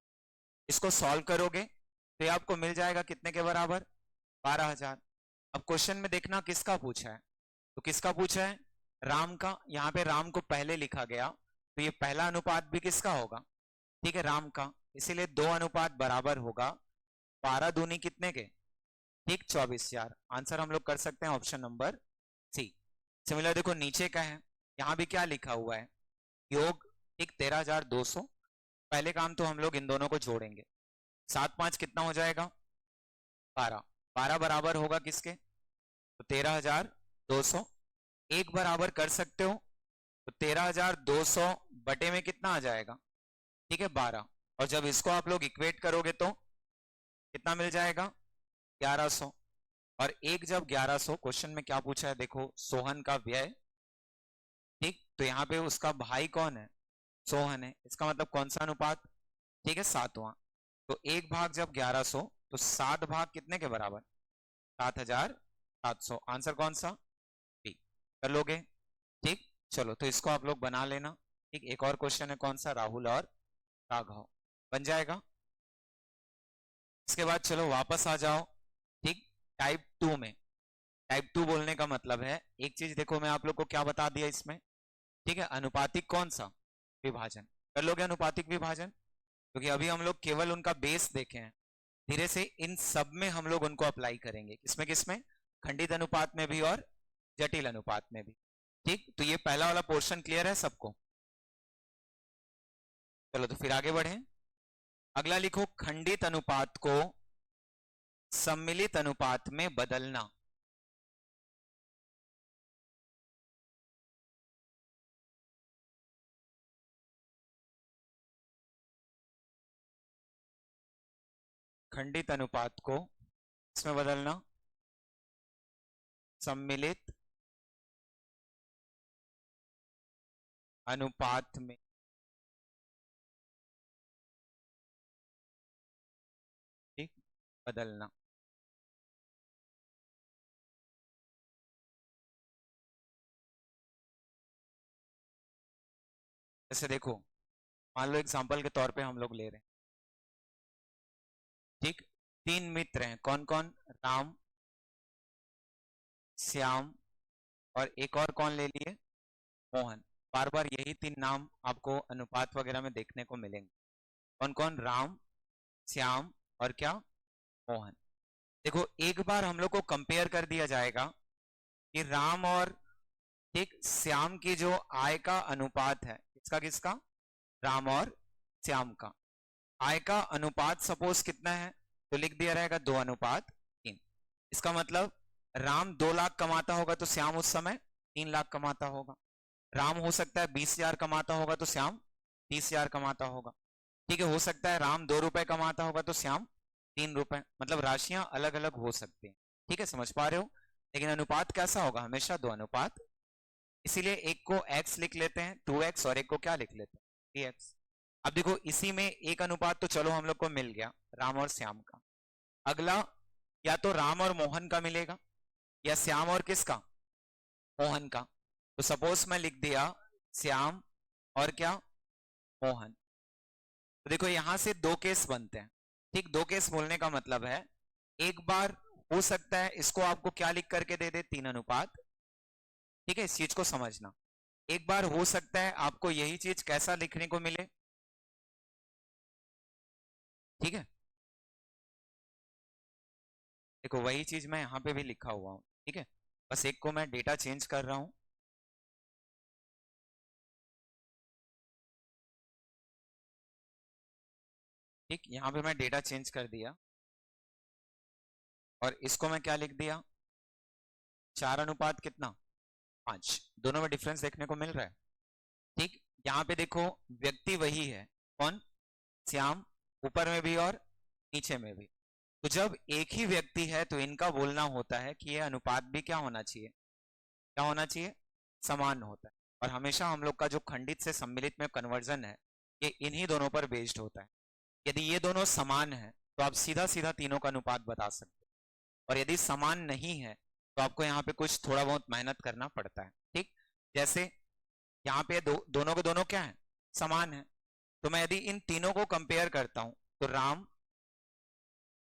इसको सॉल्व करोगे तो ये आपको मिल जाएगा कितने के बराबर, 12,000। अब क्वेश्चन में देखना किसका पूछा है, तो किसका पूछा है, राम का। यहाँ पे राम को पहले लिखा गया, तो ये पहला अनुपात भी किसका होगा, ठीक है राम का, इसीलिए 2 अनुपात बराबर होगा 12 दूनी कितने के, ठीक 24,000। आंसर हम लोग कर सकते हैं ऑप्शन नंबर सी। सिमिलर देखो नीचे का है, यहाँ भी क्या लिखा हुआ है, योग, ठीक 13,200। पहले काम तो हम लोग इन दोनों को जोड़ेंगे, 7 5 कितना हो जाएगा, 12, 12 बराबर होगा किसके, तो 13,200। एक बराबर कर सकते हो, तो 13,200 बटे में कितना आ जाएगा, ठीक है 12। और जब इसको आप लोग इक्वेट करोगे तो कितना मिल जाएगा, 1100। और एक जब 1100, क्वेश्चन में क्या पूछा है देखो, सोहन का व्यय, ठीक, तो यहाँ पे उसका भाई कौन है, सोहन है, इसका मतलब कौन सा अनुपात, ठीक है 7वां। तो एक भाग जब 1100, तो 7 भाग कितने के बराबर, 7,700। आंसर कौन सा, बी। कर लोगे, ठीक। चलो तो इसको आप लोग बना लेना, ठीक। एक और क्वेश्चन है, कौन सा, राहुल और राघव, बन जाएगा। इसके बाद चलो वापस आ जाओ, ठीक। टाइप 2 में, टाइप 2 बोलने का मतलब है, एक चीज देखो मैं आप लोग को क्या बता दिया इसमें, ठीक है, अनुपातिक कौन सा, विभाजन। कर लोगे अनुपातिक विभाजन, क्योंकि अभी हम लोग केवल उनका बेस देखे हैं, धीरे से इन सब में हम लोग उनको अप्लाई करेंगे, किसमें किसमें, खंडित अनुपात में भी और जटिल अनुपात में भी, ठीक। तो ये पहला वाला पोर्शन क्लियर है सबको। चलो तो फिर आगे बढ़ें। अगला लिखो, खंडित अनुपात को सम्मिलित अनुपात में बदलना। खंडित अनुपात को इसमें बदलना, सम्मिलित अनुपात में, ठीक, बदलना। जैसे देखो, मान लो एग्जांपल के तौर पे हम लोग ले रहे हैं, ठीक। 3 मित्र हैं, कौन कौन, राम, श्याम, और एक और कौन ले लिए, मोहन। बार बार यही 3 नाम आपको अनुपात वगैरह में देखने को मिलेंगे, कौन कौन, राम, श्याम और क्या, मोहन। देखो एक बार हम लोग को कंपेयर कर दिया जाएगा कि राम और, ठीक, श्याम की जो आय का अनुपात है, किसका किसका, राम और श्याम का आय का अनुपात सपोज कितना है, तो लिख दिया रहेगा 2:3। इसका मतलब राम 2 लाख कमाता होगा तो श्याम उस समय 3 लाख कमाता होगा। राम हो सकता है 20,000 कमाता होगा तो श्याम 30,000 कमाता होगा, ठीक है। हो सकता है राम 2 रुपए कमाता होगा तो श्याम 3 रुपए, मतलब राशियां अलग अलग हो सकती हैं, ठीक है, समझ पा रहे हो। लेकिन अनुपात कैसा होगा, हमेशा 2:, इसीलिए एक को x लिख लेते हैं 2x, और एक को क्या लिख लेते हैं 3x। अब देखो इसी में एक अनुपात तो चलो हम लोग को मिल गया, राम और श्याम का। अगला या तो राम और मोहन का मिलेगा, या श्याम और किसका, मोहन का। तो सपोज मैं लिख दिया श्याम और क्या, मोहन। तो देखो यहां से 2 केस बनते हैं, ठीक। 2 केस बोलने का मतलब है, एक बार हो सकता है इसको आपको क्या लिख करके दे दे, 3:, ठीक है, इस चीज को समझना। एक बार हो सकता है आपको यही चीज कैसा लिखने को मिले, ठीक है। देखो वही चीज मैं यहाँ पे भी लिखा हुआ हूँ, ठीक है, बस एक को मैं डेटा चेंज कर रहा हूँ, ठीक। यहाँ पे मैं डेटा चेंज कर दिया, और इसको मैं क्या लिख दिया, 4:, कितना, 5। दोनों में डिफरेंस देखने को मिल रहा है, ठीक। यहाँ पे देखो व्यक्ति वही है, कौन, श्याम, ऊपर में भी और नीचे में भी। तो जब एक ही व्यक्ति है तो इनका बोलना होता है कि ये अनुपात भी क्या होना चाहिए, क्या होना चाहिए, समान होता है। और हमेशा हम लोग का जो खंडित से सम्मिलित में कन्वर्जन है, ये इन्हीं दोनों पर बेस्ड होता है। यदि ये दोनों समान है तो आप सीधा सीधा तीनों का अनुपात बता सकते हैं, और यदि समान नहीं है तो आपको यहाँ पे कुछ थोड़ा बहुत मेहनत करना पड़ता है, ठीक। जैसे यहाँ पे दोनों के दोनों क्या है, समान है। तो मैं यदि इन तीनों को कंपेयर करता हूं, तो राम,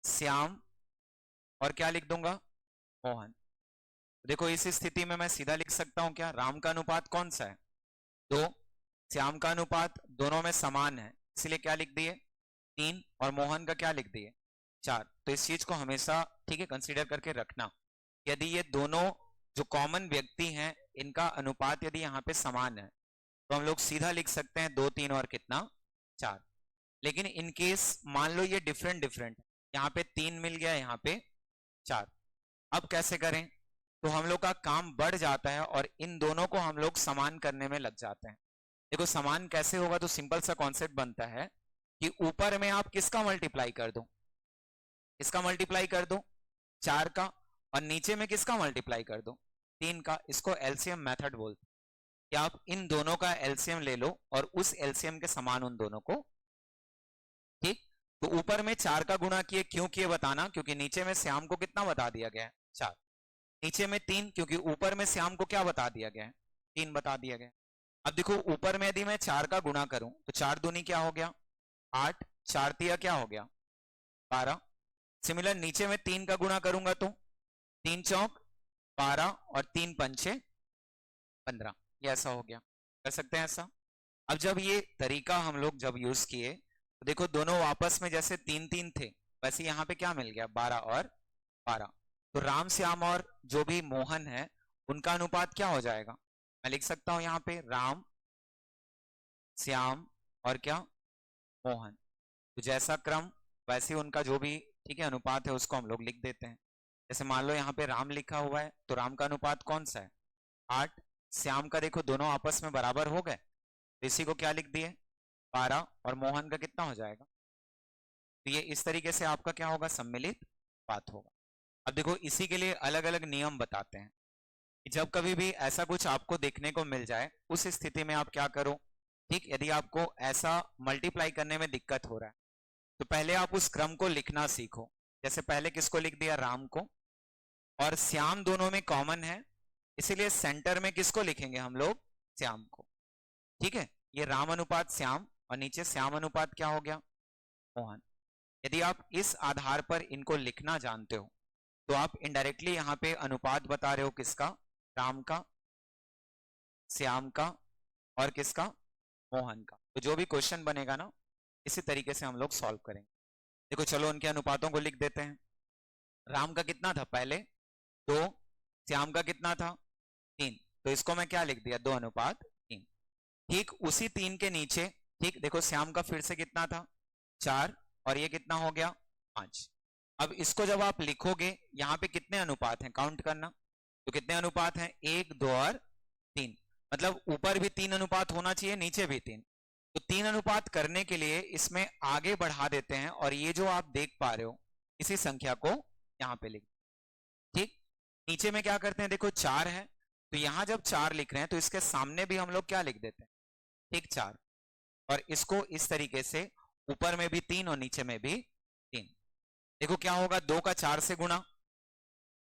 श्याम और क्या लिख दूंगा, मोहन। देखो इस स्थिति में मैं सीधा लिख सकता हूं क्या, राम का अनुपात कौन सा है, 2, श्याम का अनुपात दोनों में समान है, इसलिए क्या लिख दिए, 3, और मोहन का क्या लिख दिए, 4। तो इस चीज को हमेशा, ठीक है, कंसीडर करके रखना। यदि ये दोनों जो कॉमन व्यक्ति हैं, इनका अनुपात यदि यहाँ पे समान है, तो हम लोग सीधा लिख सकते हैं 2, 3 और कितना, 4। लेकिन इन केस मान लो ये डिफरेंट डिफरेंट, यहाँ पे 3 मिल गया, यहाँ पे 4। अब कैसे करें? तो हम लोग का काम बढ़ जाता है और इन दोनों को हम लोग समान करने में लग जाते हैं। देखो समान कैसे होगा, तो सिंपल सा कॉन्सेप्ट बनता है कि ऊपर में आप किसका मल्टीप्लाई कर दो, किसका मल्टीप्लाई कर दो, 4 का, और नीचे में किसका मल्टीप्लाई कर दो, 3 का। इसको एलसीएम मेथड बोलते हैं कि आप इन दोनों का एलसीएम ले लो और उस एलसीएम के समान उन दोनों को। ठीक, तो ऊपर में 4 का गुणा किए, क्यों किए बताना, क्योंकि नीचे में श्याम को कितना बता दिया गया है, 4। नीचे में 3, क्योंकि ऊपर में श्याम को क्या बता दिया गया है, 3 बता दिया गया। अब देखो ऊपर में यदि मैं 4 का गुणा करूं तो 4 दूनी क्या हो गया, 8, 4 तिया क्या हो गया, 12। सिमिलर नीचे में 3 का गुणा करूंगा तो 3 चौक 12 और 3 पंचे 15, ये ऐसा हो गया। कर सकते हैं ऐसा। अब जब ये तरीका हम लोग जब यूज किए तो देखो दोनों आपस में जैसे 3-3 थे, वैसे यहाँ पे क्या मिल गया, 12 और 12। तो राम श्याम और जो भी मोहन है उनका अनुपात क्या हो जाएगा, मैं लिख सकता हूं यहाँ पे राम श्याम और क्या, मोहन। तो जैसा क्रम वैसे उनका जो भी ठीक है अनुपात है उसको हम लोग लिख देते हैं। जैसे मान लो यहाँ पे राम लिखा हुआ है तो राम का अनुपात कौन सा है, 8। श्याम का देखो दोनों आपस में बराबर हो गए, तो इसी को क्या लिख दिए, 12, और मोहन का कितना हो जाएगा। तो ये इस तरीके से आपका क्या होगा, सम्मिलित बात होगा। अब देखो इसी के लिए अलग अलग नियम बताते हैं कि जब कभी भी ऐसा कुछ आपको देखने को मिल जाए उस स्थिति में आप क्या करो। ठीक, यदि आपको ऐसा मल्टीप्लाई करने में दिक्कत हो रहा है तो पहले आप उस क्रम को लिखना सीखो। जैसे पहले किसको लिख दिया, राम को, और श्याम दोनों में कॉमन है, इसीलिए सेंटर में किसको लिखेंगे हम लोग, श्याम को। ठीक है, ये राम अनुपात श्याम और नीचे श्याम अनुपात क्या हो गया, मोहन। यदि आप इस आधार पर इनको लिखना जानते हो तो आप इनडायरेक्टली यहाँ पे अनुपात बता रहे हो किसका, राम का, श्याम का और किसका, मोहन का। तो जो भी क्वेश्चन बनेगा ना इसी तरीके से हम लोग सॉल्व करेंगे। देखो चलो उनके अनुपातों को लिख देते हैं। राम का कितना था पहले, 2, श्याम का कितना था, 3, तो इसको मैं क्या लिख दिया, 2 अनुपात 3। ठीक उसी 3 के नीचे, ठीक देखो श्याम का फिर से कितना था, 4, और ये कितना हो गया, 5। अब इसको जब आप लिखोगे यहाँ पे कितने अनुपात हैं, काउंट करना। तो कितने अनुपात हैं, 1, 2 और 3, मतलब ऊपर भी 3 अनुपात होना चाहिए, नीचे भी 3। तो 3 अनुपात करने के लिए इसमें आगे बढ़ा देते हैं और ये जो आप देख पा रहे हो इसी संख्या को यहाँ पे लिख। ठीक, नीचे में क्या करते हैं, देखो 4 है तो यहां जब 4 लिख रहे हैं तो इसके सामने भी हम लोग क्या लिख देते हैं, ठीक 4, और इसको इस तरीके से ऊपर में भी 3 और नीचे में भी 3। देखो क्या होगा, 2 का 4 से गुणा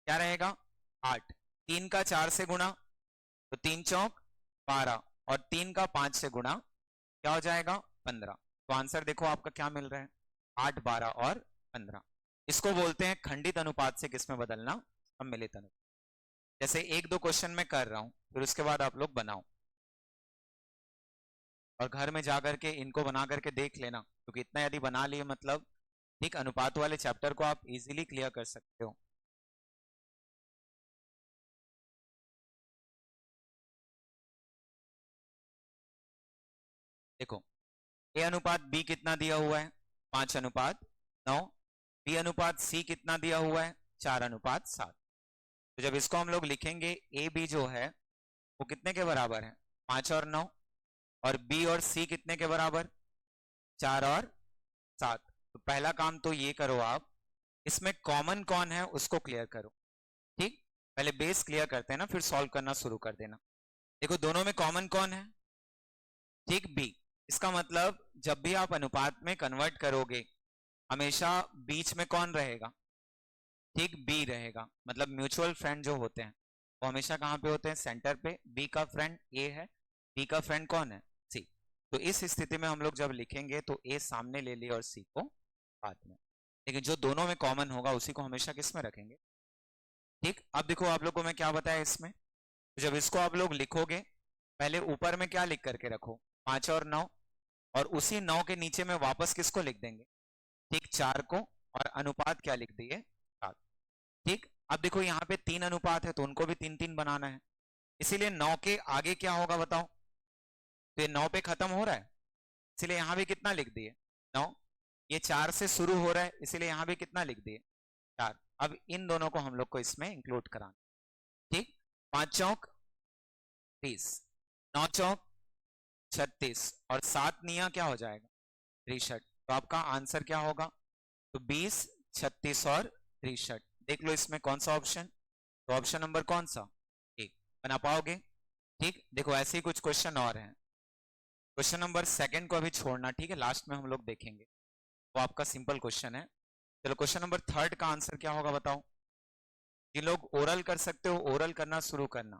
क्या रहेगा, 8, 3 का 4 से गुणा तो 3 चौक 12, और 3 का 5 से गुणा क्या हो जाएगा, 15। तो आंसर देखो आपका क्या मिल रहा है, 8, 12 और 15। इसको बोलते हैं खंडित अनुपात से किसमें बदलना, सम्मिलित अनुपात। जैसे 1-2 क्वेश्चन मैं कर रहा हूं फिर उसके बाद आप लोग बनाओ और घर में जाकर के इनको बना करके देख लेना, क्योंकि इतना यदि बना लिए मतलब ठीक अनुपात वाले चैप्टर को आप इजीली क्लियर कर सकते हो। देखो ए अनुपात बी कितना दिया हुआ है, 5 अनुपात 9। बी अनुपात सी कितना दिया हुआ है, 4 अनुपात 7। तो जब इसको हम लोग लिखेंगे ए बी जो है वो कितने के बराबर है, 5 और 9, और बी और सी कितने के बराबर, 4 और 7। तो पहला काम तो ये करो आप, इसमें कॉमन कौन है उसको क्लियर करो। ठीक, पहले बेस क्लियर करते हैं ना फिर सॉल्व करना शुरू कर देना। देखो दोनों में कॉमन कौन है, ठीक बी। इसका मतलब जब भी आप अनुपात में कन्वर्ट करोगे हमेशा बीच में कौन रहेगा, ठीक बी रहेगा। मतलब म्यूचुअल फ्रेंड जो होते हैं वो हमेशा कहाँ पे होते हैं, सेंटर पे। बी का फ्रेंड ए है, बी का फ्रेंड कौन है, सी। तो इस स्थिति में हम लोग जब लिखेंगे तो ए सामने ले लिए और सी को बाद में, लेकिन जो दोनों में कॉमन होगा उसी को हमेशा किस में रखेंगे। ठीक, अब देखो आप लोग को मैं क्या बताया इसमें, तो जब इसको आप लोग लिखोगे पहले ऊपर में क्या लिख करके रखो, 5 और 9, और उसी 9 के नीचे में वापस किसको लिख देंगे, ठीक 4 को, और अनुपात क्या लिख दिए, 7। ठीक, अब देखो यहाँ पे 3 अनुपात है तो उनको भी 3-3 बनाना है, इसीलिए 9 के आगे क्या होगा बताओ, तो ये 9 पे खत्म हो रहा है इसलिए यहाँ भी कितना लिख दिए, 9। ये 4 से शुरू हो रहा है इसीलिए यहाँ भी कितना लिख दिए, 4। अब इन दोनों को हम लोग को इसमें इंक्लूड कराना, ठीक। 5 चौक 30, 9 चौक 36 और 7 निया क्या हो जाएगा 63। तो आपका आंसर क्या होगा, तो 20, 36 और 63। देख लो इसमें कौन सा ऑप्शन, तो ऑप्शन नंबर कौन सा, एक। बना पाओगे, ठीक। देखो ऐसे ही कुछ क्वेश्चन और हैं। क्वेश्चन नंबर सेकंड को अभी छोड़ना, ठीक है, लास्ट में हम लोग देखेंगे। वो आपका सिंपल क्वेश्चन है। चलो क्वेश्चन नंबर थर्ड का आंसर क्या होगा बताओ। जिन लोग ओरल कर सकते हो ओरल करना शुरू करना।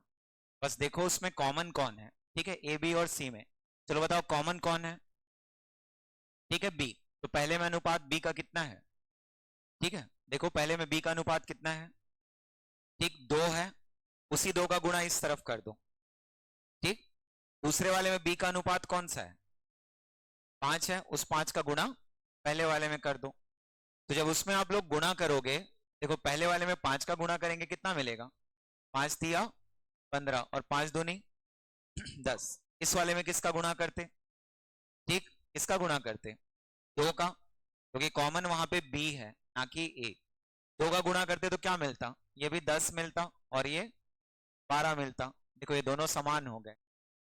बस देखो उसमें कॉमन कौन है, ठीक है, ए बी और सी में। चलो बताओ कॉमन कौन है, ठीक है, बी। तो पहले में अनुपात बी का कितना है, ठीक है, देखो पहले में बी का अनुपात कितना है, ठीक, 2 है। उसी 2 का गुणा इस तरफ कर दो, ठीक। दूसरे वाले में बी का अनुपात कौन सा है, 5 है। उस 5 का गुणा पहले वाले में कर दो। तो जब उसमें आप लोग गुणा करोगे, देखो पहले वाले में 5 का गुणा करेंगे कितना मिलेगा, 5 दिया 15 और 5 दूनी 10। इस वाले में किसका गुणा करते, ठीक, किसका गुणा करते, 2 का, क्योंकि कॉमन वहां पे बी है ना कि ए। 2 का गुणा करते तो क्या मिलता, ये भी 10 मिलता और ये 12 मिलता। देखो ये दोनों समान हो गए,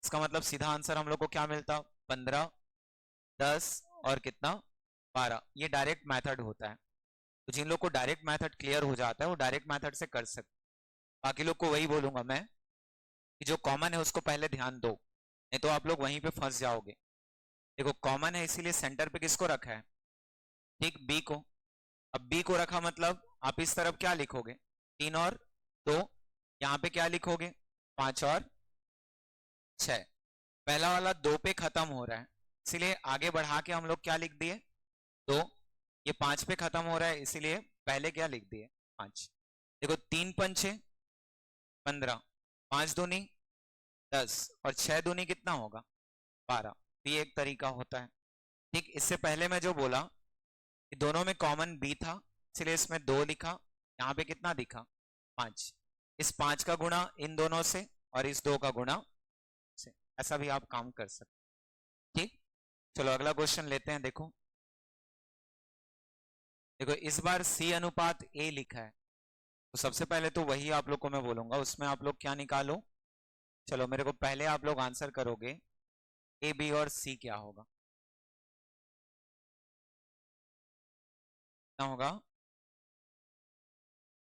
इसका मतलब सीधा आंसर हम लोग को क्या मिलता, 15, 10 और कितना 12। ये डायरेक्ट मेथड होता है। तो जिन लोग को डायरेक्ट मेथड क्लियर हो जाता है वो डायरेक्ट मेथड से कर सकते। बाकी लोग को वही बोलूंगा मैं कि जो कॉमन है उसको पहले ध्यान दो, नहीं तो आप लोग वहीं पे फंस जाओगे। देखो कॉमन है इसीलिए सेंटर पे किसको रखा है, ठीक, बी को। अब बी को रखा मतलब आप इस तरफ क्या लिखोगे, 3 और 2। यहाँ पे क्या लिखोगे, 5 और 6। पहला वाला 2 पे खत्म हो रहा है, इसीलिए आगे बढ़ा के हम लोग क्या लिख दिए, 2। ये 5 पे खत्म हो रहा है इसीलिए पहले क्या लिख दिए, 5। देखो 3 पंचे 15, 5 दूनी 10 और 6 दूनी कितना होगा 12। तो ये एक तरीका होता है, ठीक। इससे पहले मैं जो बोला कि दोनों में कॉमन बी था इसलिए इसमें 2 लिखा, यहाँ पे कितना दिखा 5। इस 5 का गुणा इन दोनों से और इस 2 का गुणा से, ऐसा भी आप काम कर सकते, ठीक। चलो अगला क्वेश्चन लेते हैं। देखो देखो इस बार सी अनुपात ए लिखा है, तो सबसे पहले तो वही आप लोग को मैं बोलूंगा, उसमें आप लोग क्या निकालो। चलो मेरे को पहले आप लोग आंसर करोगे ए बी और सी क्या होगा, क्या होगा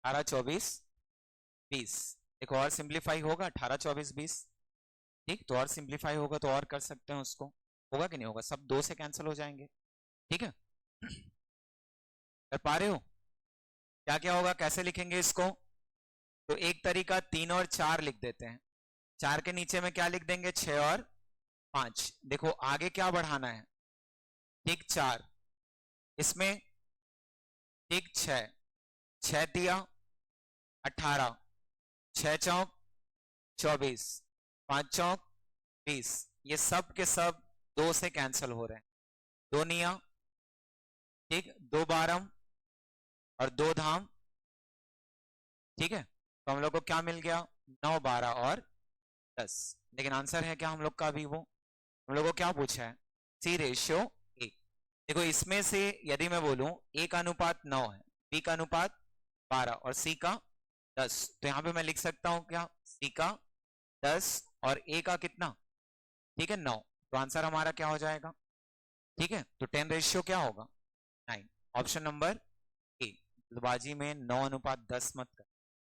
18, 24, 20। देखो और सिंप्लीफाई होगा 18, 24, 20, ठीक। तो और सिंप्लीफाई होगा तो और कर सकते हैं उसको, होगा कि नहीं होगा, सब 2 से कैंसिल हो जाएंगे, ठीक है। कर पा रहे हो, क्या क्या होगा, कैसे लिखेंगे इसको। तो एक तरीका 3 और 4 लिख देते हैं, 4 के नीचे में क्या लिख देंगे 6 और 5। देखो आगे क्या बढ़ाना है, ठीक 4, इसमें ठीक 6, 6 दिया 18, 6 चौक 24, 5 चौक 20। ये सब के सब 2 से कैंसिल हो रहे हैं, 2 निया, ठीक, 2 बारम और 2 धाम, ठीक है। तो हम लोग को क्या मिल गया 9, 12 और 10। लेकिन आंसर है क्या हम लोग का अभी, वो हम लोग को क्या पूछा है, सी रेशियो ए। देखो इसमें से यदि मैं बोलूं ए का अनुपात 9 है, बी का अनुपात 12 और सी का 10, तो यहां पे मैं लिख सकता हूं क्या, सी का 10 और ए का कितना, ठीक है 9। तो आंसर हमारा क्या हो जाएगा, ठीक है। तो 10 रेशियो क्या होगा 9। ऑप्शन नंबर ए, जल्दबाजी में 9:10 मत कर,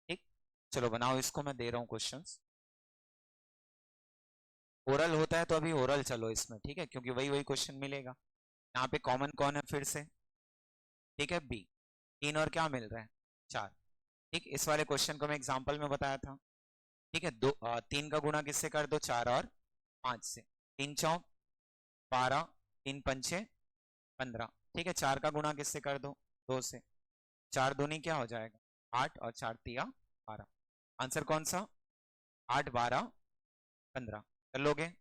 ठीक। चलो बनाओ इसको, मैं दे रहा हूँ क्वेश्चंस। ओरल होता है तो अभी ओरल चलो इसमें, ठीक है, क्योंकि वही वही क्वेश्चन मिलेगा। यहाँ पे कॉमन कौन है फिर से, ठीक है बी। 3 और क्या मिल रहा है 4, ठीक। इस वाले क्वेश्चन को मैं एग्जांपल में बताया था, ठीक है। 3 का गुणा किससे कर दो 4 और 5 से, 3 चौक 12, 3 पंचे 15, ठीक है। 4 का गुणा किससे कर दो 2 से, 4 दूनी क्या हो जाएगा 8 और 4 तिया 12। आंसर कौन सा 8, 12, 15। कर लोगे,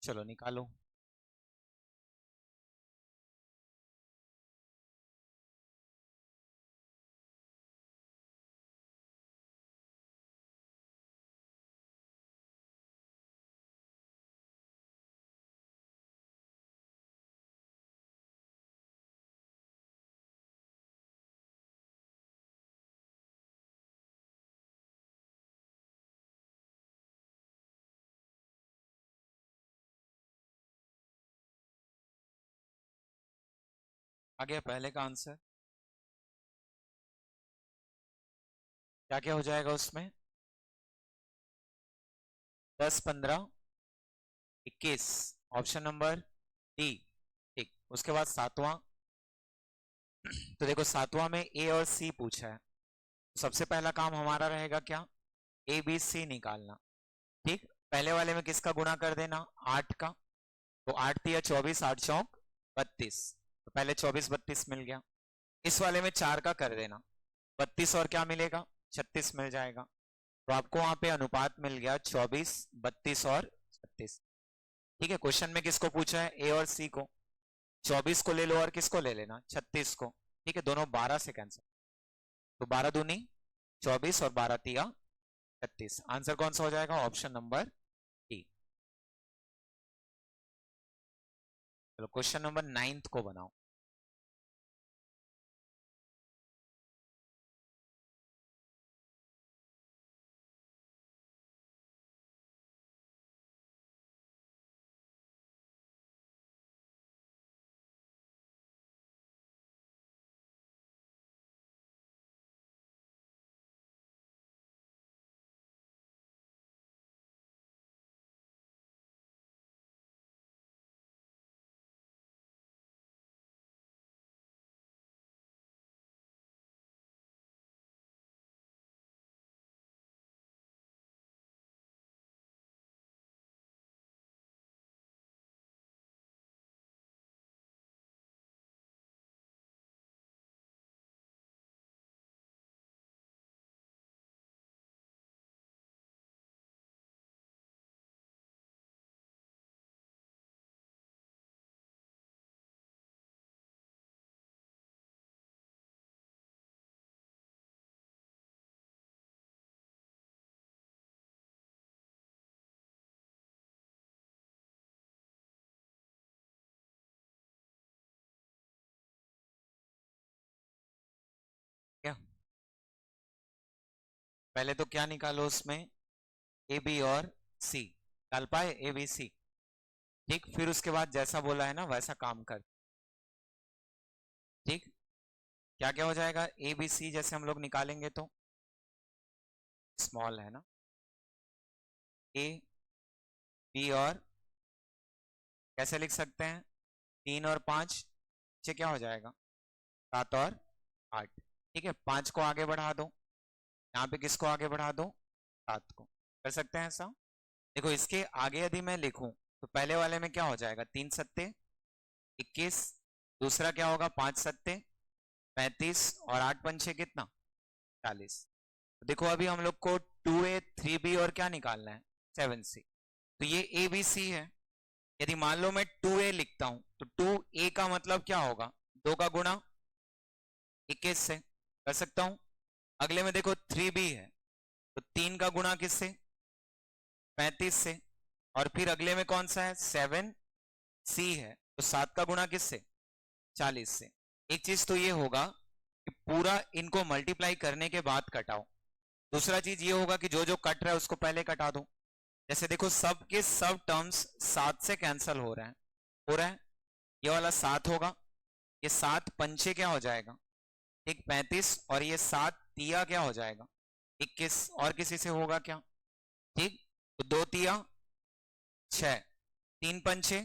चलो निकालो। आ गया पहले का आंसर। क्या क्या हो जाएगा उसमें? 10, 15, 21, ऑप्शन नंबर डी। ठीक, उसके बाद सातवां। तो देखो सातवां में ए और सी पूछा है। सबसे पहला काम हमारा रहेगा क्या? ए बी सी निकालना। ठीक, पहले वाले में किसका गुणा कर देना? 8 का। तो 8 तिया 24, 8 चौक 32। तो पहले 24 32 मिल गया। इस वाले में 4 का कर देना। 32 और क्या मिलेगा? 36 मिल जाएगा। तो आपको वहां पे अनुपात मिल गया 24, 32 और 36। ठीक है, क्वेश्चन में किसको पूछा है? ए और सी को। 24 को ले लो और किसको ले लेना? 36 को। ठीक है, दोनों 12 से कैंसिल। तो 12 दूनी 24 और 12 तिया 36। आंसर कौन सा हो जाएगा? Option number D. चलो क्वेश्चन नंबर 9 को बनाओ। क्या पहले तो क्या निकालो उसमें? ए बी और सी। निकाल पाए ए बी सी? ठीक, फिर उसके बाद जैसा बोला है ना वैसा काम कर। ठीक, क्या क्या हो जाएगा? ए बी सी जैसे हम लोग निकालेंगे तो स्मॉल है ना, ए बी और कैसे लिख सकते हैं? 3 और 5 नीचे क्या हो जाएगा? 7 और 8। ठीक है, 5 को आगे बढ़ा दो, यहाँ पे किसको आगे बढ़ा दो? 7 को। कर सकते हैं ऐसा? देखो इसके आगे यदि मैं लिखूं तो पहले वाले में क्या हो जाएगा? 3 सत्ते 21, दूसरा क्या होगा? 5 सत्ते 35 और 8 पंचे कितना? 40। तो देखो अभी हम लोग को 2A 3B और क्या निकालना है? 7C। तो ये ए बी सी है। यदि मान लो मैं 2A लिखता हूं तो 2A का मतलब क्या होगा? 2 का गुणा 21 से कर सकता हूं। अगले में देखो 3B है, तो 3 का गुणा किससे? 35 से। और फिर अगले में कौन सा है? 7C है, तो 7 का गुणा किससे? 40 से। एक चीज तो ये होगा कि पूरा इनको मल्टीप्लाई करने के बाद कटाओ। दूसरा चीज ये होगा कि जो जो कट रहा है उसको पहले कटा दो। जैसे देखो सब के सब टर्म्स 7 से कैंसिल हो रहा है। ये वाला 7 होगा, ये 7 पंचे क्या हो जाएगा? ठीक 35, और ये 7 तिया क्या हो जाएगा? 21। और किसी से होगा क्या? ठीक, तो 2 तिया 6, 3 पंचे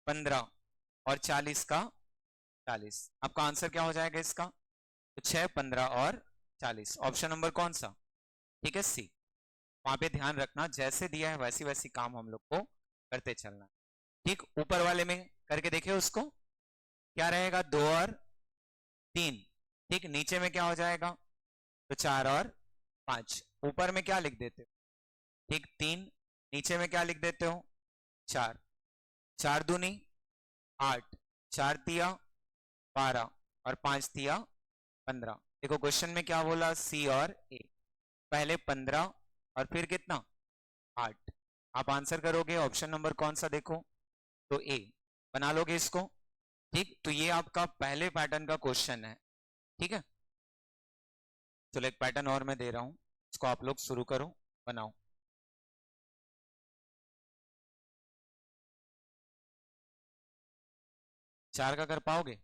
15 और 40 का 40। आपका आंसर क्या हो जाएगा इसका? तो 6, 15 और 40। ऑप्शन नंबर कौन सा? ठीक है, सी। वहां पे ध्यान रखना, जैसे दिया है वैसी वैसी काम हम लोग को करते चलना। ठीक, ऊपर वाले में करके देखिए उसको, क्या रहेगा? 2 और 3। ठीक, नीचे में क्या हो जाएगा? तो 4 और 5। ऊपर में क्या लिख देते हो? ठीक 3, नीचे में क्या लिख देते हो? 4। 4 दूनी 8, 4 तिया 12 और 5 तिया 15। देखो क्वेश्चन में क्या बोला? सी और ए। पहले 15 और फिर कितना? 8। आप आंसर करोगे ऑप्शन नंबर कौन सा? देखो तो ए बना लोगे इसको। ठीक, तो ये आपका पहले पैटर्न का क्वेश्चन है। ठीक है, चलो एक पैटर्न और मैं दे रहा हूं, इसको आप लोग शुरू करो, बनाओ। 4 का कर पाओगे?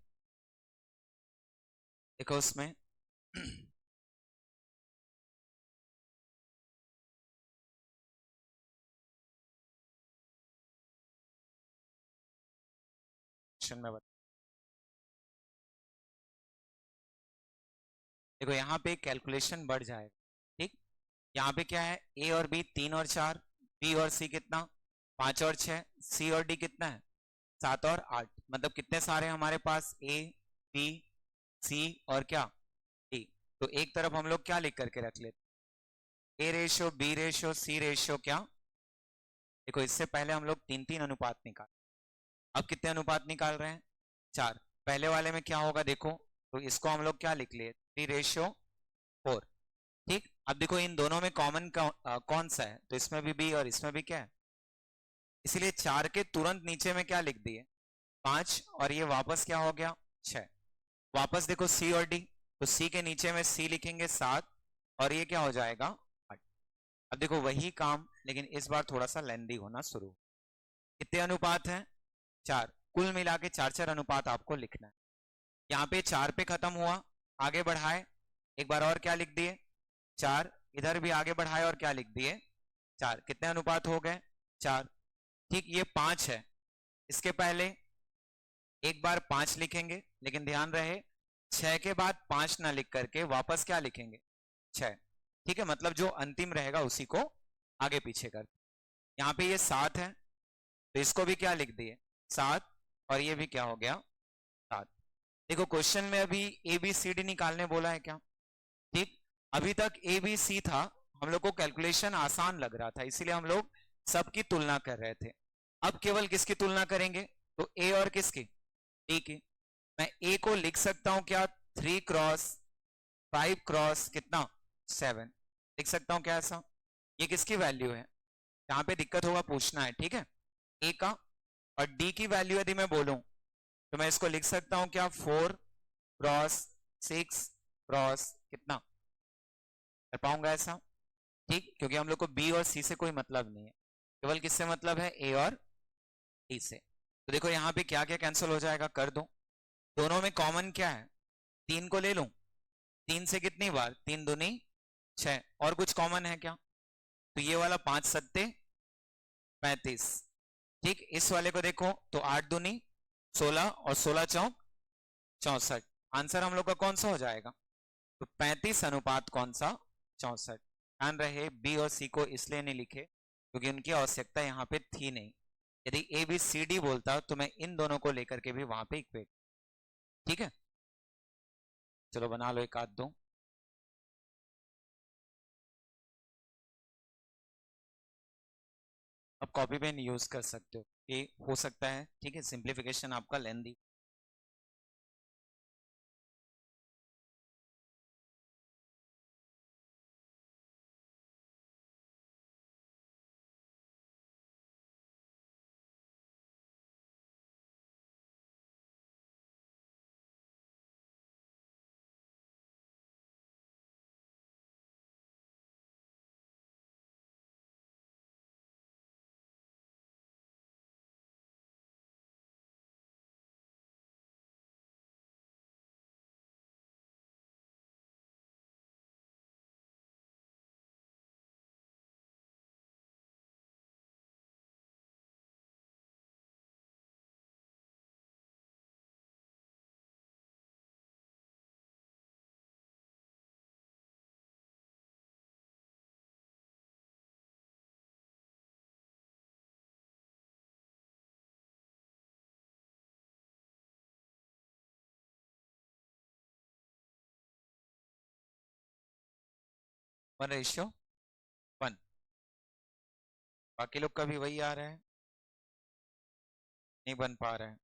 देखो उसमें में देखो यहाँ पे कैलकुलेशन बढ़ जाएगा। ठीक, यहाँ पे क्या है, ए और बी 3 और 4, बी और सी कितना 5 और 6, सी और डी कितना है 7 और 8, मतलब कितने सारे हमारे पास ए बी सी और क्या डी। तो एक तरफ हम लोग क्या लिख करके रख लेते, A ratio B ratio C ratio क्या। देखो इससे पहले हम लोग 3 3 अनुपात निकाल, अब कितने अनुपात निकाल रहे हैं 4। पहले वाले में क्या होगा देखो, तो इसको हम लोग क्या लिख लिए 3:4। ठीक, अब देखो इन दोनों में कॉमन कौन सा है, तो इसमें भी बी और इसमें भी क्या है, इसीलिए 4 के तुरंत नीचे में क्या लिख दिए 5, और ये वापस क्या हो गया 6। वापस देखो सी और डी, तो सी के नीचे में सी लिखेंगे 7, और ये क्या हो जाएगा 8। अब देखो वही काम, लेकिन इस बार थोड़ा सा लेंदी होना शुरू। कितने अनुपात हैं 4, कुल मिला के 4 4 अनुपात आपको लिखना है। यहाँ पे 4 पे खत्म हुआ, आगे बढ़ाए एक बार और क्या लिख दिए 4, इधर भी आगे बढ़ाए और क्या लिख दिए 4, कितने अनुपात हो गए 4। ठीक, ये 5 है, इसके पहले एक बार 5 लिखेंगे, लेकिन ध्यान रहे 6 के बाद 5 ना लिख करके वापस क्या लिखेंगे 6। ठीक है, मतलब जो अंतिम रहेगा उसी को आगे पीछे कर। यहाँ पे ये 7 है, तो इसको भी क्या लिख दिए 7, और ये भी क्या हो गया 7। देखो क्वेश्चन में अभी ए बी सी डी निकालने बोला है क्या। ठीक, अभी तक ए बी सी था, हम लोग को कैलकुलेशन आसान लग रहा था, इसीलिए हम लोग सबकी तुलना कर रहे थे। अब केवल किसकी तुलना करेंगे, तो ए और किसकी डी की। मैं ए को लिख सकता हूं क्या 3x5 कितना 7, लिख सकता हूं क्या ऐसा। ये किसकी वैल्यू है, यहाँ पे दिक्कत होगा पूछना है, ठीक है ए का। और डी की वैल्यू यदि मैं बोलूं तो मैं इसको लिख सकता हूं क्या 4x6 कितना, कर पाऊंगा ऐसा। ठीक, क्योंकि हम लोग को बी और सी से कोई मतलब नहीं है, केवल किससे मतलब है ए और डी से। तो देखो यहाँ पे क्या क्या कैंसिल हो जाएगा कर दो, दोनों में कॉमन क्या है 3 को ले लूं, 3 से कितनी बार 3 दूनी 6, और कुछ कॉमन है क्या, तो ये वाला 5 सत्ते 35। ठीक, इस वाले को देखो तो 8 दूनी 16 और 16 चौक 64। आंसर हम लोग का कौन सा हो जाएगा, तो 35 अनुपात कौन सा 64। ध्यान रहे बी और सी को इसलिए नहीं लिखे क्योंकि उनकी आवश्यकता यहाँ पे थी नहीं। यदि ए बी सी डी बोलता तो मैं इन दोनों को लेकर के भी वहां पे इक्वेट। ठीक है, चलो बना लो एक आध दो। अब कॉपी पेन यूज कर सकते हो, ये हो सकता है, ठीक है सिंप्लीफिकेशन आपका लेंदी वन रेशियो वन। बाकी लोग का भी वही आ रहा है, नहीं बन पा रहा है।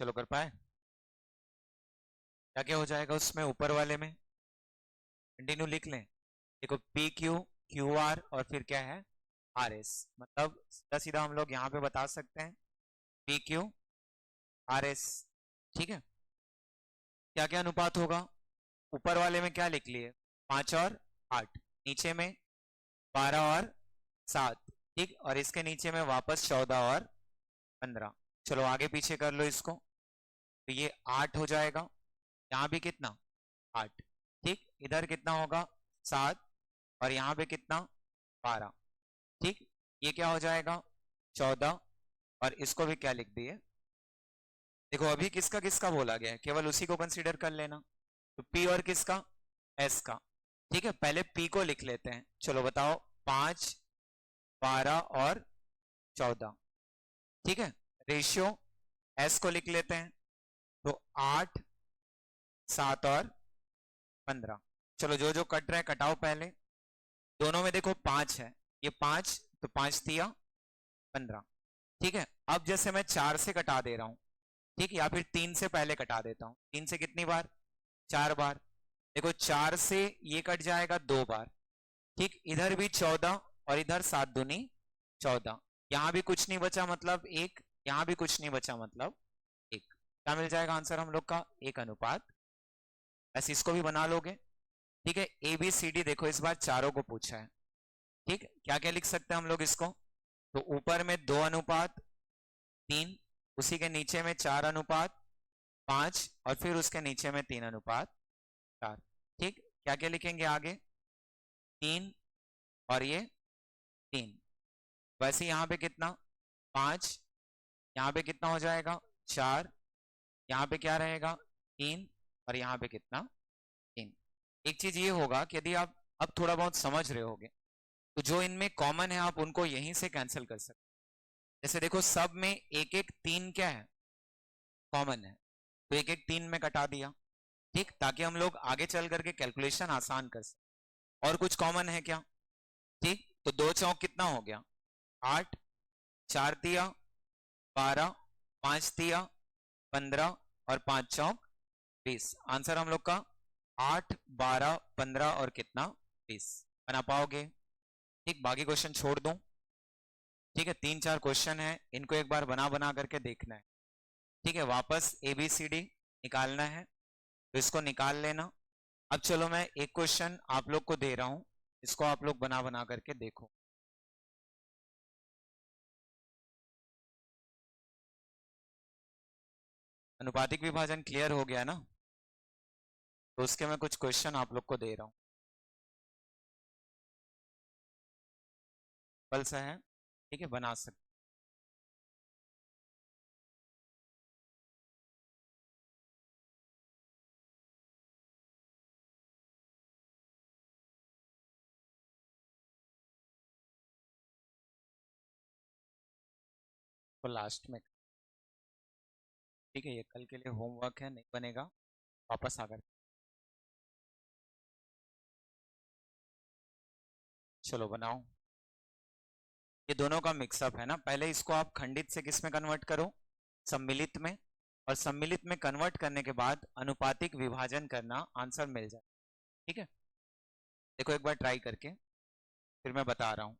चलो कर पाए? क्या क्या हो जाएगा उसमें ऊपर वाले में? कंटिन्यू लिख लें। देखो पी क्यू, क्यू आर और फिर क्या है, आर एस। मतलब सीधा सीधा हम लोग यहाँ पे बता सकते हैं पी क्यू आर एस। ठीक है, क्या क्या अनुपात होगा? ऊपर वाले में क्या लिख लिए, 5 और 8, नीचे में 12 और 7। ठीक, और इसके नीचे में वापस 14 और 15। चलो आगे पीछे कर लो इसको, तो ये 8 हो जाएगा, यहाँ भी कितना, 8। ठीक, इधर कितना होगा, 7, और यहाँ पे कितना, 12। ठीक, ये क्या हो जाएगा, 14, और इसको भी क्या लिख दिए। देखो अभी किसका किसका बोला गया है, केवल उसी को कंसीडर कर लेना। तो P और किसका, S का। ठीक है, पहले P को लिख लेते हैं। चलो बताओ, 5, 12 और 14। ठीक है, रेशियो S को लिख लेते हैं, तो 8, 7 और 15। चलो जो जो कट रहा है कटाओ पहले। दोनों में देखो 5 है, ये 5, तो 5 दिया 15। ठीक है, अब जैसे मैं 4 से कटा दे रहा हूं, ठीक, या फिर 3 से पहले कटा देता हूं। 3 से कितनी बार, 4 बार। देखो 4 से ये कट जाएगा 2 बार। ठीक, इधर भी 14 और इधर 7 दूनी 14। यहां भी कुछ नहीं बचा मतलब 1, यहां भी कुछ नहीं बचा मतलब 1। क्या मिल जाएगा आंसर हम लोग का, 1 अनुपात। ऐसे इसको भी बना लोगे। ठीक है, ए बी सी डी देखो इस बार चारों को पूछा है। ठीक, क्या क्या लिख सकते हैं हम लोग इसको, तो ऊपर में 2 अनुपात 3, उसी के नीचे में 4 अनुपात 5, और फिर उसके नीचे में 3 अनुपात 4। ठीक, क्या क्या लिखेंगे आगे, 3 और ये 3। वैसे यहाँ पे कितना, 5, यहाँ पे कितना हो जाएगा, 4, यहाँ पे क्या रहेगा, 3, और यहाँ पे कितना, 3। एक चीज ये होगा कि यदि आप अब थोड़ा बहुत समझ रहे होगे, तो जो इनमें कॉमन है आप उनको यहीं से कैंसिल कर सकते हैं। जैसे देखो सब में एक एक 3 क्या है, कॉमन है, तो एक एक 3 में कटा दिया। ठीक, ताकि हम लोग आगे चल करके कैलकुलेशन आसान कर सकें। और कुछ कॉमन है क्या? ठीक, तो 2 चौक कितना हो गया, 8, 4 दिया 12, 5 दिया 15, और 5 चौक 20। आंसर हम लोग का 8, 12, 15 और कितना, 20। बना पाओगे? ठीक, बाकी क्वेश्चन छोड़ दूं? ठीक है, 3-4 क्वेश्चन है, इनको एक बार बना बना करके देखना है। ठीक है, वापस ABCD निकालना है, तो इसको निकाल लेना। अब चलो मैं एक क्वेश्चन आप लोग को दे रहा हूं, इसको आप लोग बना बना करके देखो। अनुपातिक विभाजन क्लियर हो गया ना? तो उसके मैं कुछ क्वेश्चन आप लोग को दे रहा हूं, सिंपल सा है। ठीक है, बना सकते। तो लास्ट में, ठीक है, ये कल के लिए होमवर्क है, नहीं बनेगा, वापस आकर। चलो बनाओ। ये दोनों का मिक्सअप है ना, पहले इसको आप खंडित से किस में कन्वर्ट करो, सम्मिलित में। और सम्मिलित में कन्वर्ट करने के बाद अनुपातिक विभाजन करना, आंसर मिल जाए। ठीक है, देखो एक बार ट्राई करके, फिर मैं बता रहा हूँ।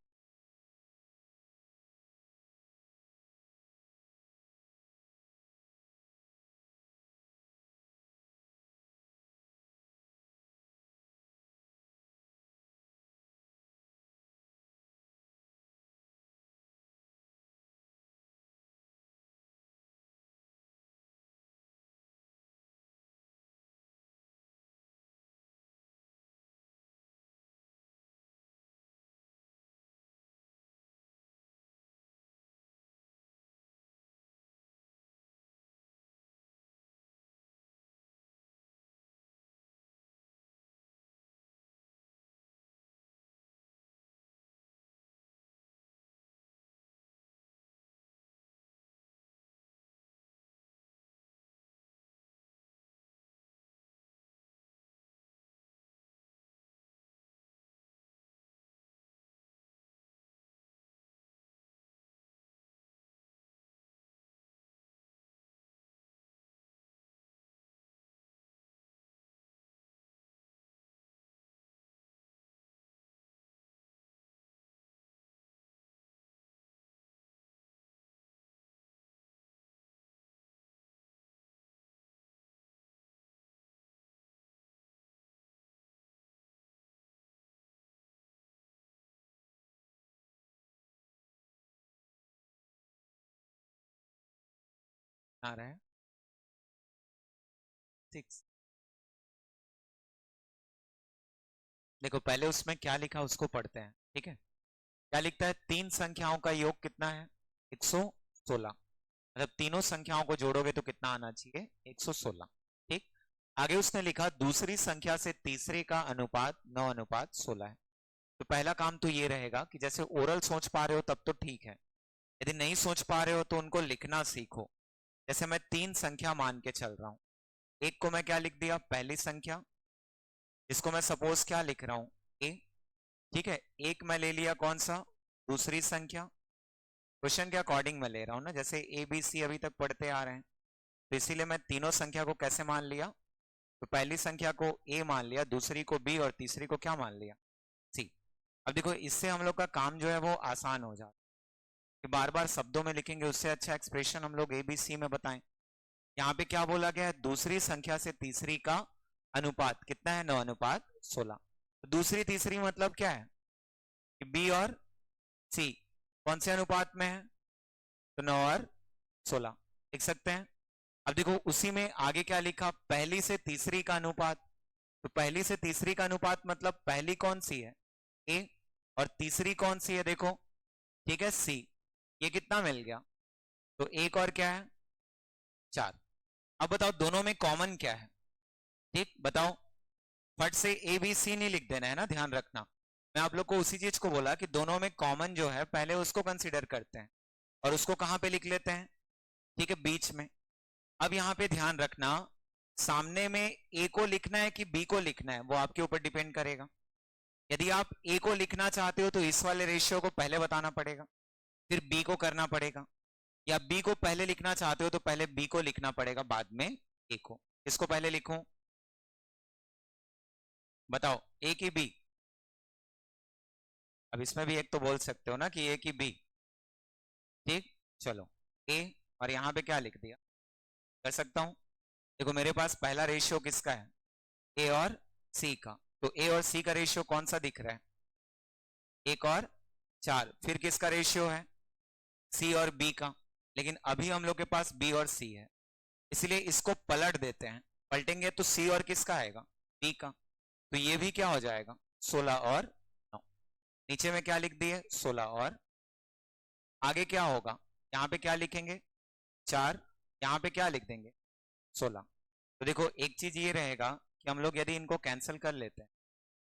आ रहा है 6। देखो पहले उसमें क्या लिखा उसको पढ़ते हैं, ठीक है। क्या लिखता है, तीन संख्याओं का योग कितना है 116, मतलब तीनों संख्याओं को जोड़ोगे तो कितना आना चाहिए 116, ठीक। आगे उसने लिखा दूसरी संख्या से तीसरे का अनुपात 9:16 है। तो पहला काम तो ये रहेगा कि जैसे ओरल सोच पा रहे हो तब तो ठीक है, यदि नहीं सोच पा रहे हो तो उनको लिखना सीखो। जैसे मैं तीन संख्या मान के चल रहा हूं, एक को मैं क्या लिख दिया पहली संख्या, इसको मैं सपोज क्या लिख रहा हूं ए, ठीक है। एक मैं ले लिया कौन सा, दूसरी संख्या, क्वेश्चन के अकॉर्डिंग मैं ले रहा हूं ना, जैसे ए बी सी अभी तक पढ़ते आ रहे हैं, तो इसीलिए मैं तीनों संख्या को कैसे मान लिया, तो पहली संख्या को ए मान लिया, दूसरी को बी और तीसरी को क्या मान लिया सी। अब देखो इससे हम लोग का काम जो है वो आसान हो जाता है कि बार बार शब्दों में लिखेंगे, उससे अच्छा एक्सप्रेशन हम लोग ए बी सी में बताएं। यहाँ पे क्या बोला गया है, दूसरी संख्या से तीसरी का अनुपात कितना है 9:16। दूसरी तीसरी मतलब क्या है कि बी और सी कौन से अनुपात में है, तो 9:16 लिख सकते हैं। अब देखो उसी में आगे क्या लिखा, पहली से तीसरी का अनुपात, तो पहली से तीसरी का अनुपात मतलब पहली कौन सी है ए, और तीसरी कौन सी है देखो, ठीक है सी। ये कितना मिल गया, तो एक और क्या है 4। अब बताओ दोनों में कॉमन क्या है, ठीक बताओ। फट से ए बी सी नहीं लिख देना है ना, ध्यान रखना। मैं आप लोग को उसी चीज को बोला कि दोनों में कॉमन जो है पहले उसको कंसीडर करते हैं, और उसको कहां पे लिख लेते हैं, ठीक है बीच में। अब यहाँ पे ध्यान रखना, सामने में ए को लिखना है कि बी को लिखना है वो आपके ऊपर डिपेंड करेगा। यदि आप ए को लिखना चाहते हो तो इस वाले रेशियो को पहले बताना पड़ेगा, फिर बी को करना पड़ेगा, या बी को पहले लिखना चाहते हो तो पहले बी को लिखना पड़ेगा बाद में ए को। इसको पहले लिखूं, बताओ ए की बी, अब इसमें भी एक तो बोल सकते हो ना कि ए की बी, ठीक। चलो ए, और यहां पे क्या लिख दिया, कर सकता हूं। देखो मेरे पास पहला रेशियो किसका है, ए और सी का, तो ए और सी का रेशियो कौन सा दिख रहा है 1 और 4। फिर किसका रेशियो है, सी और बी का, लेकिन अभी हम लोग के पास बी और सी है, इसलिए इसको पलट देते हैं। पलटेंगे तो सी और किसका आएगा, बी का, तो ये भी क्या हो जाएगा 16 और 9। नीचे में क्या लिख दिए 16 और आगे क्या होगा, यहाँ पे क्या लिखेंगे 4, यहाँ पे क्या लिख देंगे 16। तो देखो एक चीज ये रहेगा कि हम लोग यदि इनको कैंसिल कर लेते हैं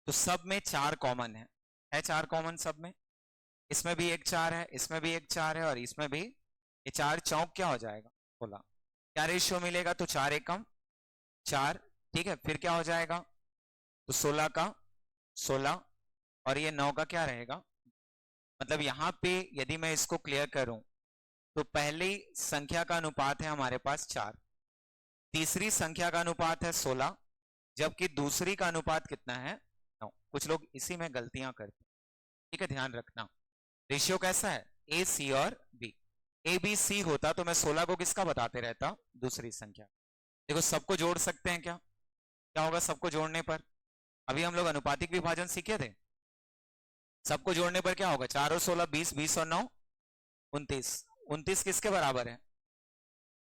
तो सब में 4 कॉमन है 4 कॉमन सब में, इसमें भी एक 4 है, इसमें भी एक 4 है, और इसमें भी, ये 4 चौक क्या हो जाएगा 16। क्या रेशियो मिलेगा, तो 4 एकम 4, ठीक है। फिर क्या हो जाएगा, तो 16 का 16, और ये 9 का क्या रहेगा, मतलब यहां पे यदि मैं इसको क्लियर करूं तो पहली संख्या का अनुपात है हमारे पास 4, तीसरी संख्या का अनुपात है 16, जबकि दूसरी का अनुपात कितना है 9। कुछ लोग इसी में गलतियां करते हैं, ठीक है ध्यान रखना। रेशियो कैसा है, ए सी और बी, ए बी सी होता तो मैं 16 को किसका बताते रहता, दूसरी संख्या। देखो सबको जोड़ सकते हैं क्या, क्या होगा सबको जोड़ने पर, अभी हम लोग अनुपातिक विभाजन सीखे थे, सबको जोड़ने पर क्या होगा 4 और 16 20, 20 और 9 29, 29 किसके बराबर है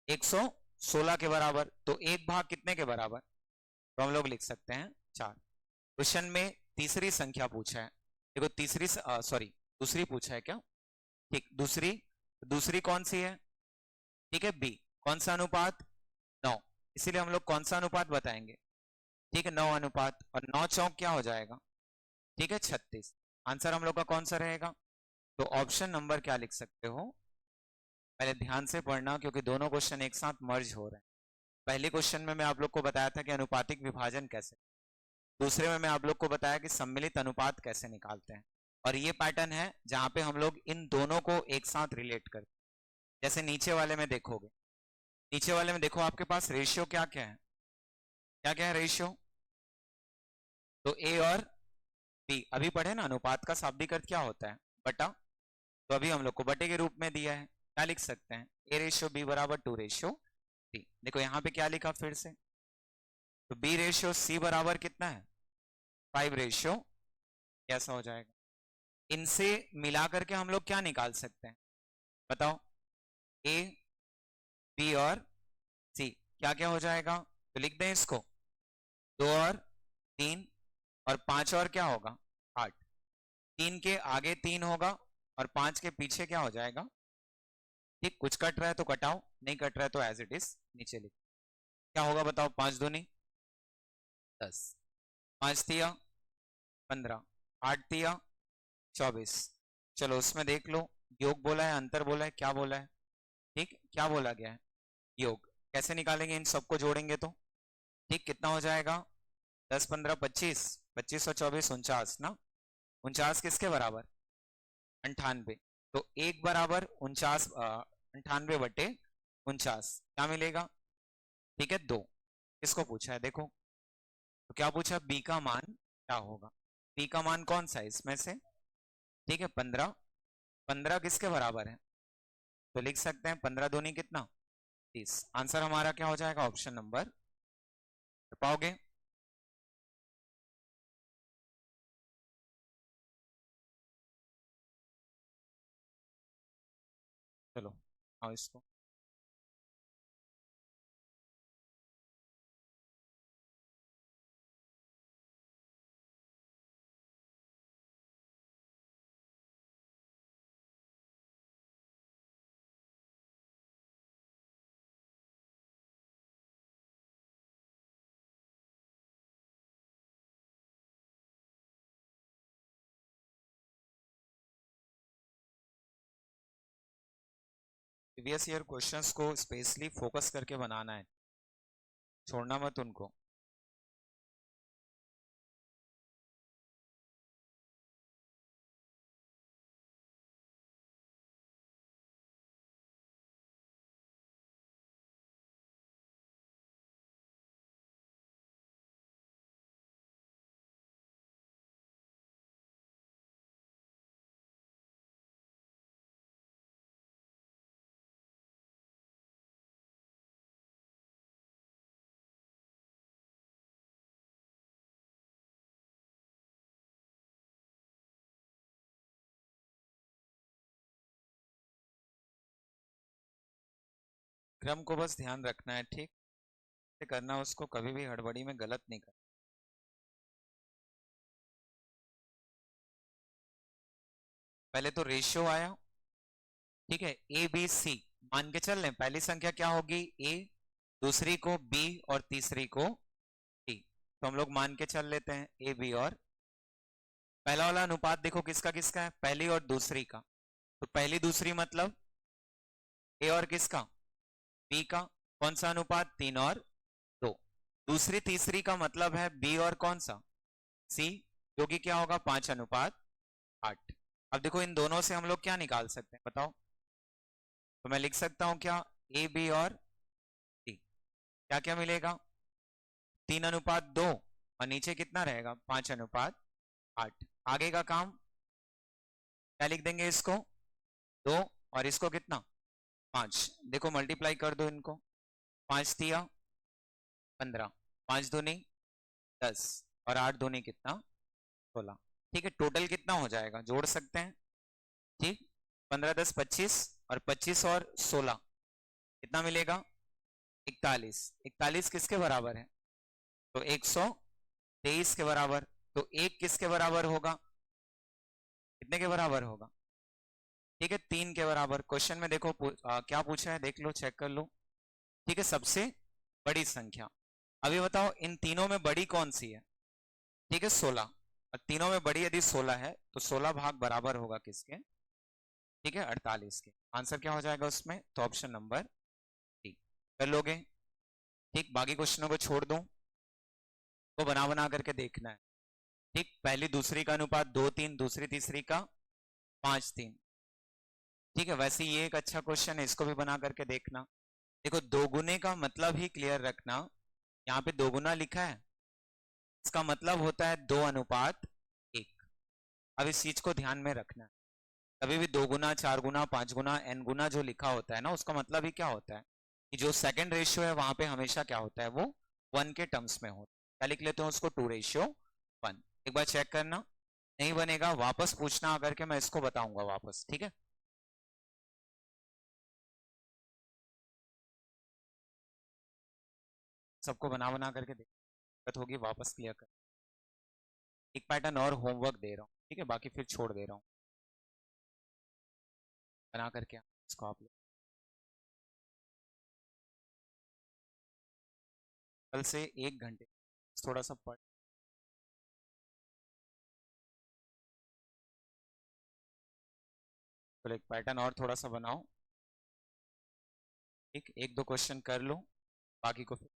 116 के बराबर, तो एक भाग कितने के बराबर, तो हम लोग लिख सकते हैं 4। क्वेश्चन में तीसरी संख्या पूछा है, देखो तीसरी सॉरी दूसरी पूछा है क्या, ठीक दूसरी, दूसरी कौन सी है, ठीक है बी, कौन सा अनुपात 9, इसीलिए हम लोग कौन सा अनुपात बताएंगे, ठीक है 9 अनुपात, और 9 चौक क्या हो जाएगा, ठीक है 36। आंसर हम लोग का कौन सा रहेगा, तो ऑप्शन नंबर क्या लिख सकते हो, पहले ध्यान से पढ़ना क्योंकि दोनों क्वेश्चन एक साथ मर्ज हो रहे हैं। पहले क्वेश्चन में मैं आप लोग को बताया था कि अनुपातिक विभाजन कैसे, दूसरे में मैं आप लोग को बताया कि सम्मिलित अनुपात कैसे निकालते हैं, और ये पैटर्न है जहां पे हम लोग इन दोनों को एक साथ रिलेट करते हैं। जैसे नीचे वाले में देखोगे, नीचे वाले में देखो आपके पास रेशियो क्या क्या है, क्या क्या है रेशियो, तो ए और बी अभी पढ़े ना, अनुपात का शाब्दिक अर्थ क्या होता है बटा, तो अभी हम लोग को बटे के रूप में दिया है, क्या लिख सकते हैं ए रेशियो बी बराबर 2:3। देखो यहाँ पे क्या लिखा फिर से, तो बी रेशियो सी बराबर कितना है 5, कैसा हो जाएगा, इनसे मिला करके हम लोग क्या निकाल सकते हैं बताओ, ए बी और क्या क्या हो जाएगा, तो लिख दें इसको, 2 और 3 और 5 और क्या होगा 8, 3 के आगे 3 होगा और 5 के पीछे क्या हो जाएगा, ठीक, कुछ कट रहा है तो कटाओ, नहीं कट रहा है तो एज इट इज नीचे लिख, क्या होगा बताओ, 5 दूनी 10, 5 तिया 15, 8 तिया 24, चलो उसमें देख लो, योग बोला है अंतर बोला है, क्या बोला है, ठीक, क्या बोला गया है, योग, कैसे निकालेंगे, इन सबको जोड़ेंगे तो, ठीक, कितना हो जाएगा, 10 15 25, 25 और 24 49 ना, 49 किसके बराबर, 98, तो एक बराबर 49, 98 बटे 49 क्या मिलेगा, ठीक है 2, किसको पूछा है देखो, तो क्या पूछा, बी का मान क्या होगा, बी का मान कौन सा है इसमें से, ठीक है 15, 15 किसके बराबर है, तो लिख सकते हैं 15 दूनी कितना 30, आंसर हमारा क्या हो जाएगा, ऑप्शन नंबर, कर पाओगे, चलो आओ इसको, प्रीवियस ईयर क्वेश्चंस को स्पेशली फोकस करके बनाना है, छोड़ना मत उनको, क्रम को बस ध्यान रखना है, ठीक से करना, उसको कभी भी हड़बड़ी में गलत नहीं करना, पहले तो रेशियो आया, ठीक है, ए बी सी मान के चल लें, पहली संख्या क्या होगी ए, दूसरी को बी और तीसरी को टी, तो हम लोग मान के चल लेते हैं ए बी, और पहला वाला अनुपात देखो किसका किसका है, पहली और दूसरी का, तो पहली दूसरी मतलब ए और किसका, बी का, कौन सा अनुपात, 3 और 2, दूसरी तीसरी का मतलब है बी और कौन सा, सी, जो कि क्या होगा 5:8, अब देखो इन दोनों से हम लोग क्या निकाल सकते हैं बताओ, तो मैं लिख सकता हूं क्या, ए बी और सी, क्या क्या मिलेगा, 3:2 और नीचे कितना रहेगा 5:8, आगे का काम क्या लिख देंगे इसको, 2 और इसको कितना 5, देखो मल्टीप्लाई कर दो इनको, 5 तिया 15, 5 दूनी 10 और 8 दूनी कितना 16, ठीक है, टोटल कितना हो जाएगा, जोड़ सकते हैं, ठीक, 15 10 25 और 25 और 16 कितना मिलेगा 41, 41 किसके बराबर है, तो 123 के बराबर, तो एक किसके बराबर होगा, कितने के बराबर होगा, ठीक है 3 के बराबर, क्वेश्चन में देखो क्या पूछा है देख लो, चेक कर लो, ठीक है, सबसे बड़ी संख्या, अभी बताओ इन तीनों में बड़ी कौन सी है, ठीक है 16, और तीनों में बड़ी यदि 16 है तो 16 भाग बराबर होगा किसके, ठीक है 48 के, आंसर क्या हो जाएगा उसमें, तो ऑप्शन नंबर डी, कर लोगे, ठीक, बाकी क्वेश्चनों को छोड़ दो, वो बना बना करके देखना है, ठीक, पहली दूसरी का अनुपात 2:3, दूसरी तीसरी का 5:3, ठीक है, वैसे ये एक अच्छा क्वेश्चन है, इसको भी बना करके देखना, देखो दो गुने का मतलब ही क्लियर रखना, यहाँ पे 2 गुना लिखा है, इसका मतलब होता है 2:1, अब इस चीज को ध्यान में रखना है, कभी भी 2 गुना 4 गुना 5 गुना n गुना जो लिखा होता है ना, उसका मतलब ही क्या होता है कि जो सेकंड रेशियो है वहां पे हमेशा क्या होता है, वो 1 के टर्म्स में होता है, क्या लिख लेते हैं उसको, 2:1, एक बार चेक करना, नहीं बनेगा वापस पूछना आकर के, मैं इसको बताऊंगा वापस, ठीक है। सबको बना बना करके दिक्कत होगी, वापस क्लियर कर। एक पैटर्न और होमवर्क दे रहा हूँ, ठीक है, बाकी फिर छोड़ दे रहा हूँ। बना करके इसको आप लोग कल से 1 घंटे थोड़ा सा पढ़। तो एक पैटर्न और थोड़ा सा बनाओ, ठीक, 1-2 क्वेश्चन कर लो, बाकी को फिर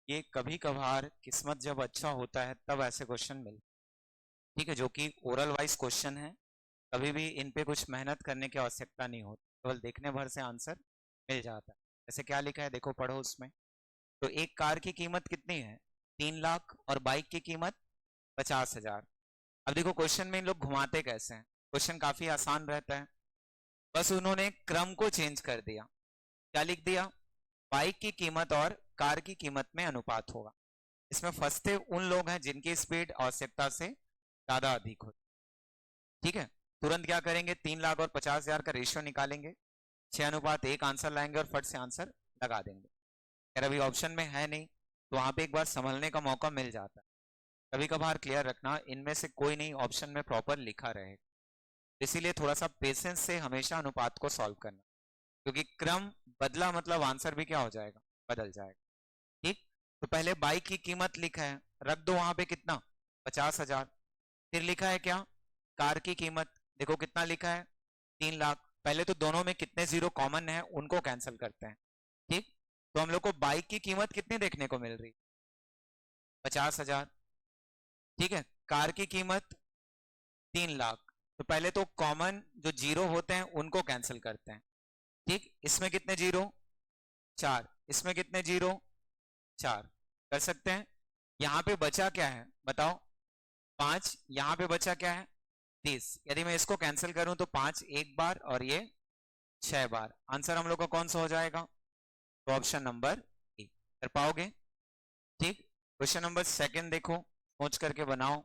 ये कभी कभार किस्मत जब अच्छा होता है तब ऐसे क्वेश्चन मिलते, ठीक है, जो कि ओरल वाइज क्वेश्चन है। कभी भी इन पे कुछ मेहनत करने की आवश्यकता नहीं होती, केवल देखने भर से आंसर मिल जाता है। जैसे क्या लिखा है देखो, पढ़ो उसमें। तो एक कार की कीमत कितनी है? 3 लाख, और बाइक की कीमत 50,000। अब देखो क्वेश्चन में इन लोग घुमाते कैसे हैं। क्वेश्चन काफी आसान रहता है, बस उन्होंने क्रम को चेंज कर दिया। क्या लिख दिया? बाइक की कीमत और कार की कीमत में अनुपात होगा। इसमें फंसते उन लोग हैं जिनकी स्पीड आवश्यकता से ज्यादा अधिक हो, ठीक है। तुरंत क्या करेंगे, 3 लाख और 50,000 का रेशियो निकालेंगे, 6:1 आंसर लाएंगे और फट से आंसर लगा देंगे। अगर अभी ऑप्शन में है नहीं तो वहां पे एक बार संभलने का मौका मिल जाता है। कभी कभार क्लियर रखना, इनमें से कोई नहीं ऑप्शन में प्रॉपर लिखा रहे, इसीलिए थोड़ा सा पेशेंस से हमेशा अनुपात को सॉल्व करना, क्योंकि क्रम बदला मतलब आंसर भी क्या हो जाएगा, बदल जाएगा, ठीक। तो पहले बाइक की कीमत लिखा है, रख दो वहां पे कितना, 50,000। फिर लिखा है क्या, कार की कीमत, देखो कितना लिखा है, 3 लाख। पहले तो दोनों में कितने जीरो कॉमन है उनको कैंसिल करते हैं, ठीक। तो हम लोग को बाइक की कीमत कितनी देखने को मिल रही, 50,000, ठीक है। कार की कीमत 3 लाख। तो पहले तो कॉमन जो जीरो होते हैं उनको कैंसिल करते हैं, ठीक। इसमें कितने जीरो, 4। इसमें कितने जीरो, 4। कर सकते हैं। यहाँ पे बचा क्या है बताओ, 5। यहाँ पे बचा क्या है, 30। यदि मैं इसको कैंसिल करूं तो 5 एक बार और ये 6 बार। आंसर हम लोग का कौन सा हो जाएगा, तो ऑप्शन नंबर ए। कर पाओगे, ठीक। क्वेश्चन नंबर 2 देखो, सोच करके बनाओ।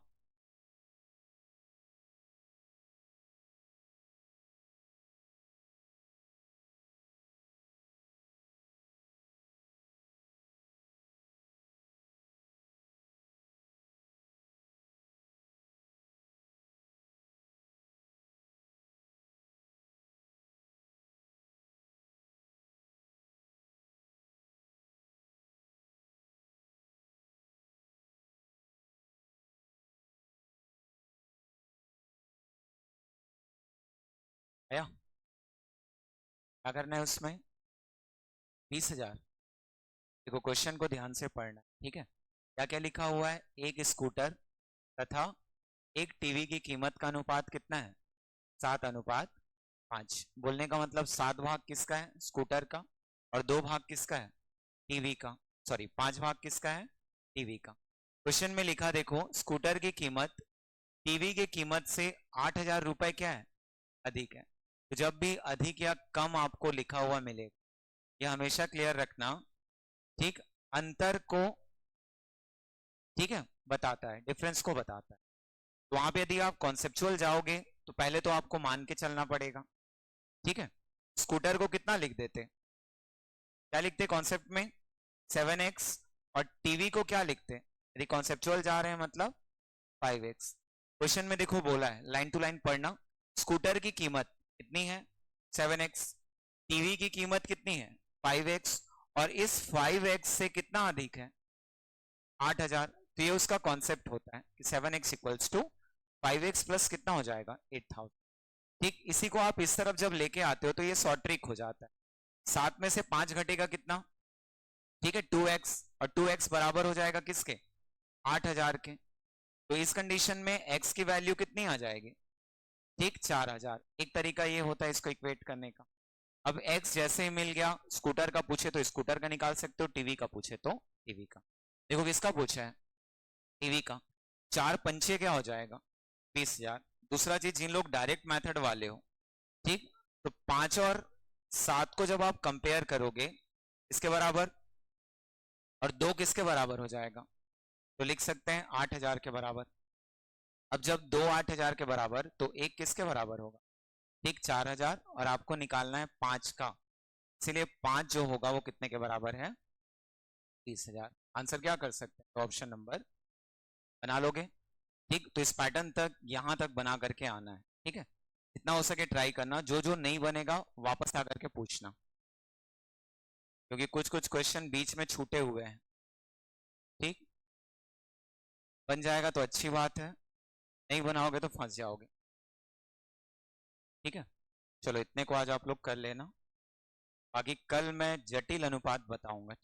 आया, क्या करना है उसमें, 20,000। देखो क्वेश्चन को ध्यान से पढ़ना, ठीक है। क्या क्या लिखा हुआ है, एक स्कूटर तथा एक टीवी की कीमत का अनुपात कितना है, 7:5। बोलने का मतलब 7 भाग किसका है, स्कूटर का, और 2 भाग किसका है, टीवी का। सॉरी, 5 भाग किसका है, टीवी का। क्वेश्चन में लिखा देखो, स्कूटर की कीमत टीवी की कीमत से 8,000 रुपए क्या है, अधिक है। तो जब भी अधिक या कम आपको लिखा हुआ मिले, यह हमेशा क्लियर रखना, ठीक, अंतर को, ठीक है, बताता है, डिफरेंस को बताता है। तो वहां पे यदि आप कॉन्सेप्चुअल जाओगे तो पहले तो आपको मान के चलना पड़ेगा, ठीक है। स्कूटर को कितना लिख देते, क्या लिखते कॉन्सेप्ट में, 7x। और टीवी को क्या लिखते, यदि कॉन्सेप्चुअल जा रहे हैं मतलब 5x। क्वेश्चन में देखो बोला है, लाइन टू लाइन पढ़ना, स्कूटर की कीमत कितनी है, 7x। टीवी की कीमत कितनी है, 5x। और इस 5x से कितना अधिक है, 8,000। तो ये उसका कॉन्सेप्ट होता है कि 7x equals to 5x plus कितना हो जाएगा, 8,000, ठीक। इसी को आप इस तरफ जब लेके आते हो तो ये शॉर्ट ट्रिक हो जाता है। 7 में से 5 घटेगा कितना, ठीक है, 2x। और 2x बराबर हो जाएगा किसके, 8,000 के। तो इस कंडीशन में x की वैल्यू कितनी आ जाएगी, ठीक, 4,000। एक तरीका ये होता है इसको इक्वेट करने का। अब x जैसे ही मिल गया, स्कूटर का पूछे तो स्कूटर का निकाल सकते हो, टीवी का पूछे तो टीवी का। देखो किसका पूछा है, टीवी का। 4 पंचे क्या हो जाएगा, 20,000। दूसरा चीज, जिन लोग डायरेक्ट मेथड वाले हो, ठीक, तो 5 और 7 को जब आप कंपेयर करोगे इसके बराबर, और 2 किसके बराबर हो जाएगा, तो लिख सकते हैं 8,000 के बराबर। अब जब 2 8,000 के बराबर तो 1 किसके बराबर होगा, ठीक 4000, और आपको निकालना है 5 का, इसलिए 5 जो होगा वो कितने के बराबर है? 30,000। आंसर क्या कर सकते हैं? तो ऑप्शन नंबर बना लोगे। ठीक, तो इस पैटर्न तक यहां तक बना करके आना है। ठीक है, जितना हो सके ट्राई करना, जो जो नहीं बनेगा वापस आकर के पूछना, क्योंकि कुछ कुछ क्वेश्चन बीच में छूटे हुए हैं। ठीक, बन जाएगा तो अच्छी बात है, नहीं बनाओगे तो फंस जाओगे। ठीक है, चलो इतने को आज आप लोग कर लेना, बाकी कल मैं जटिल अनुपात बताऊंगा।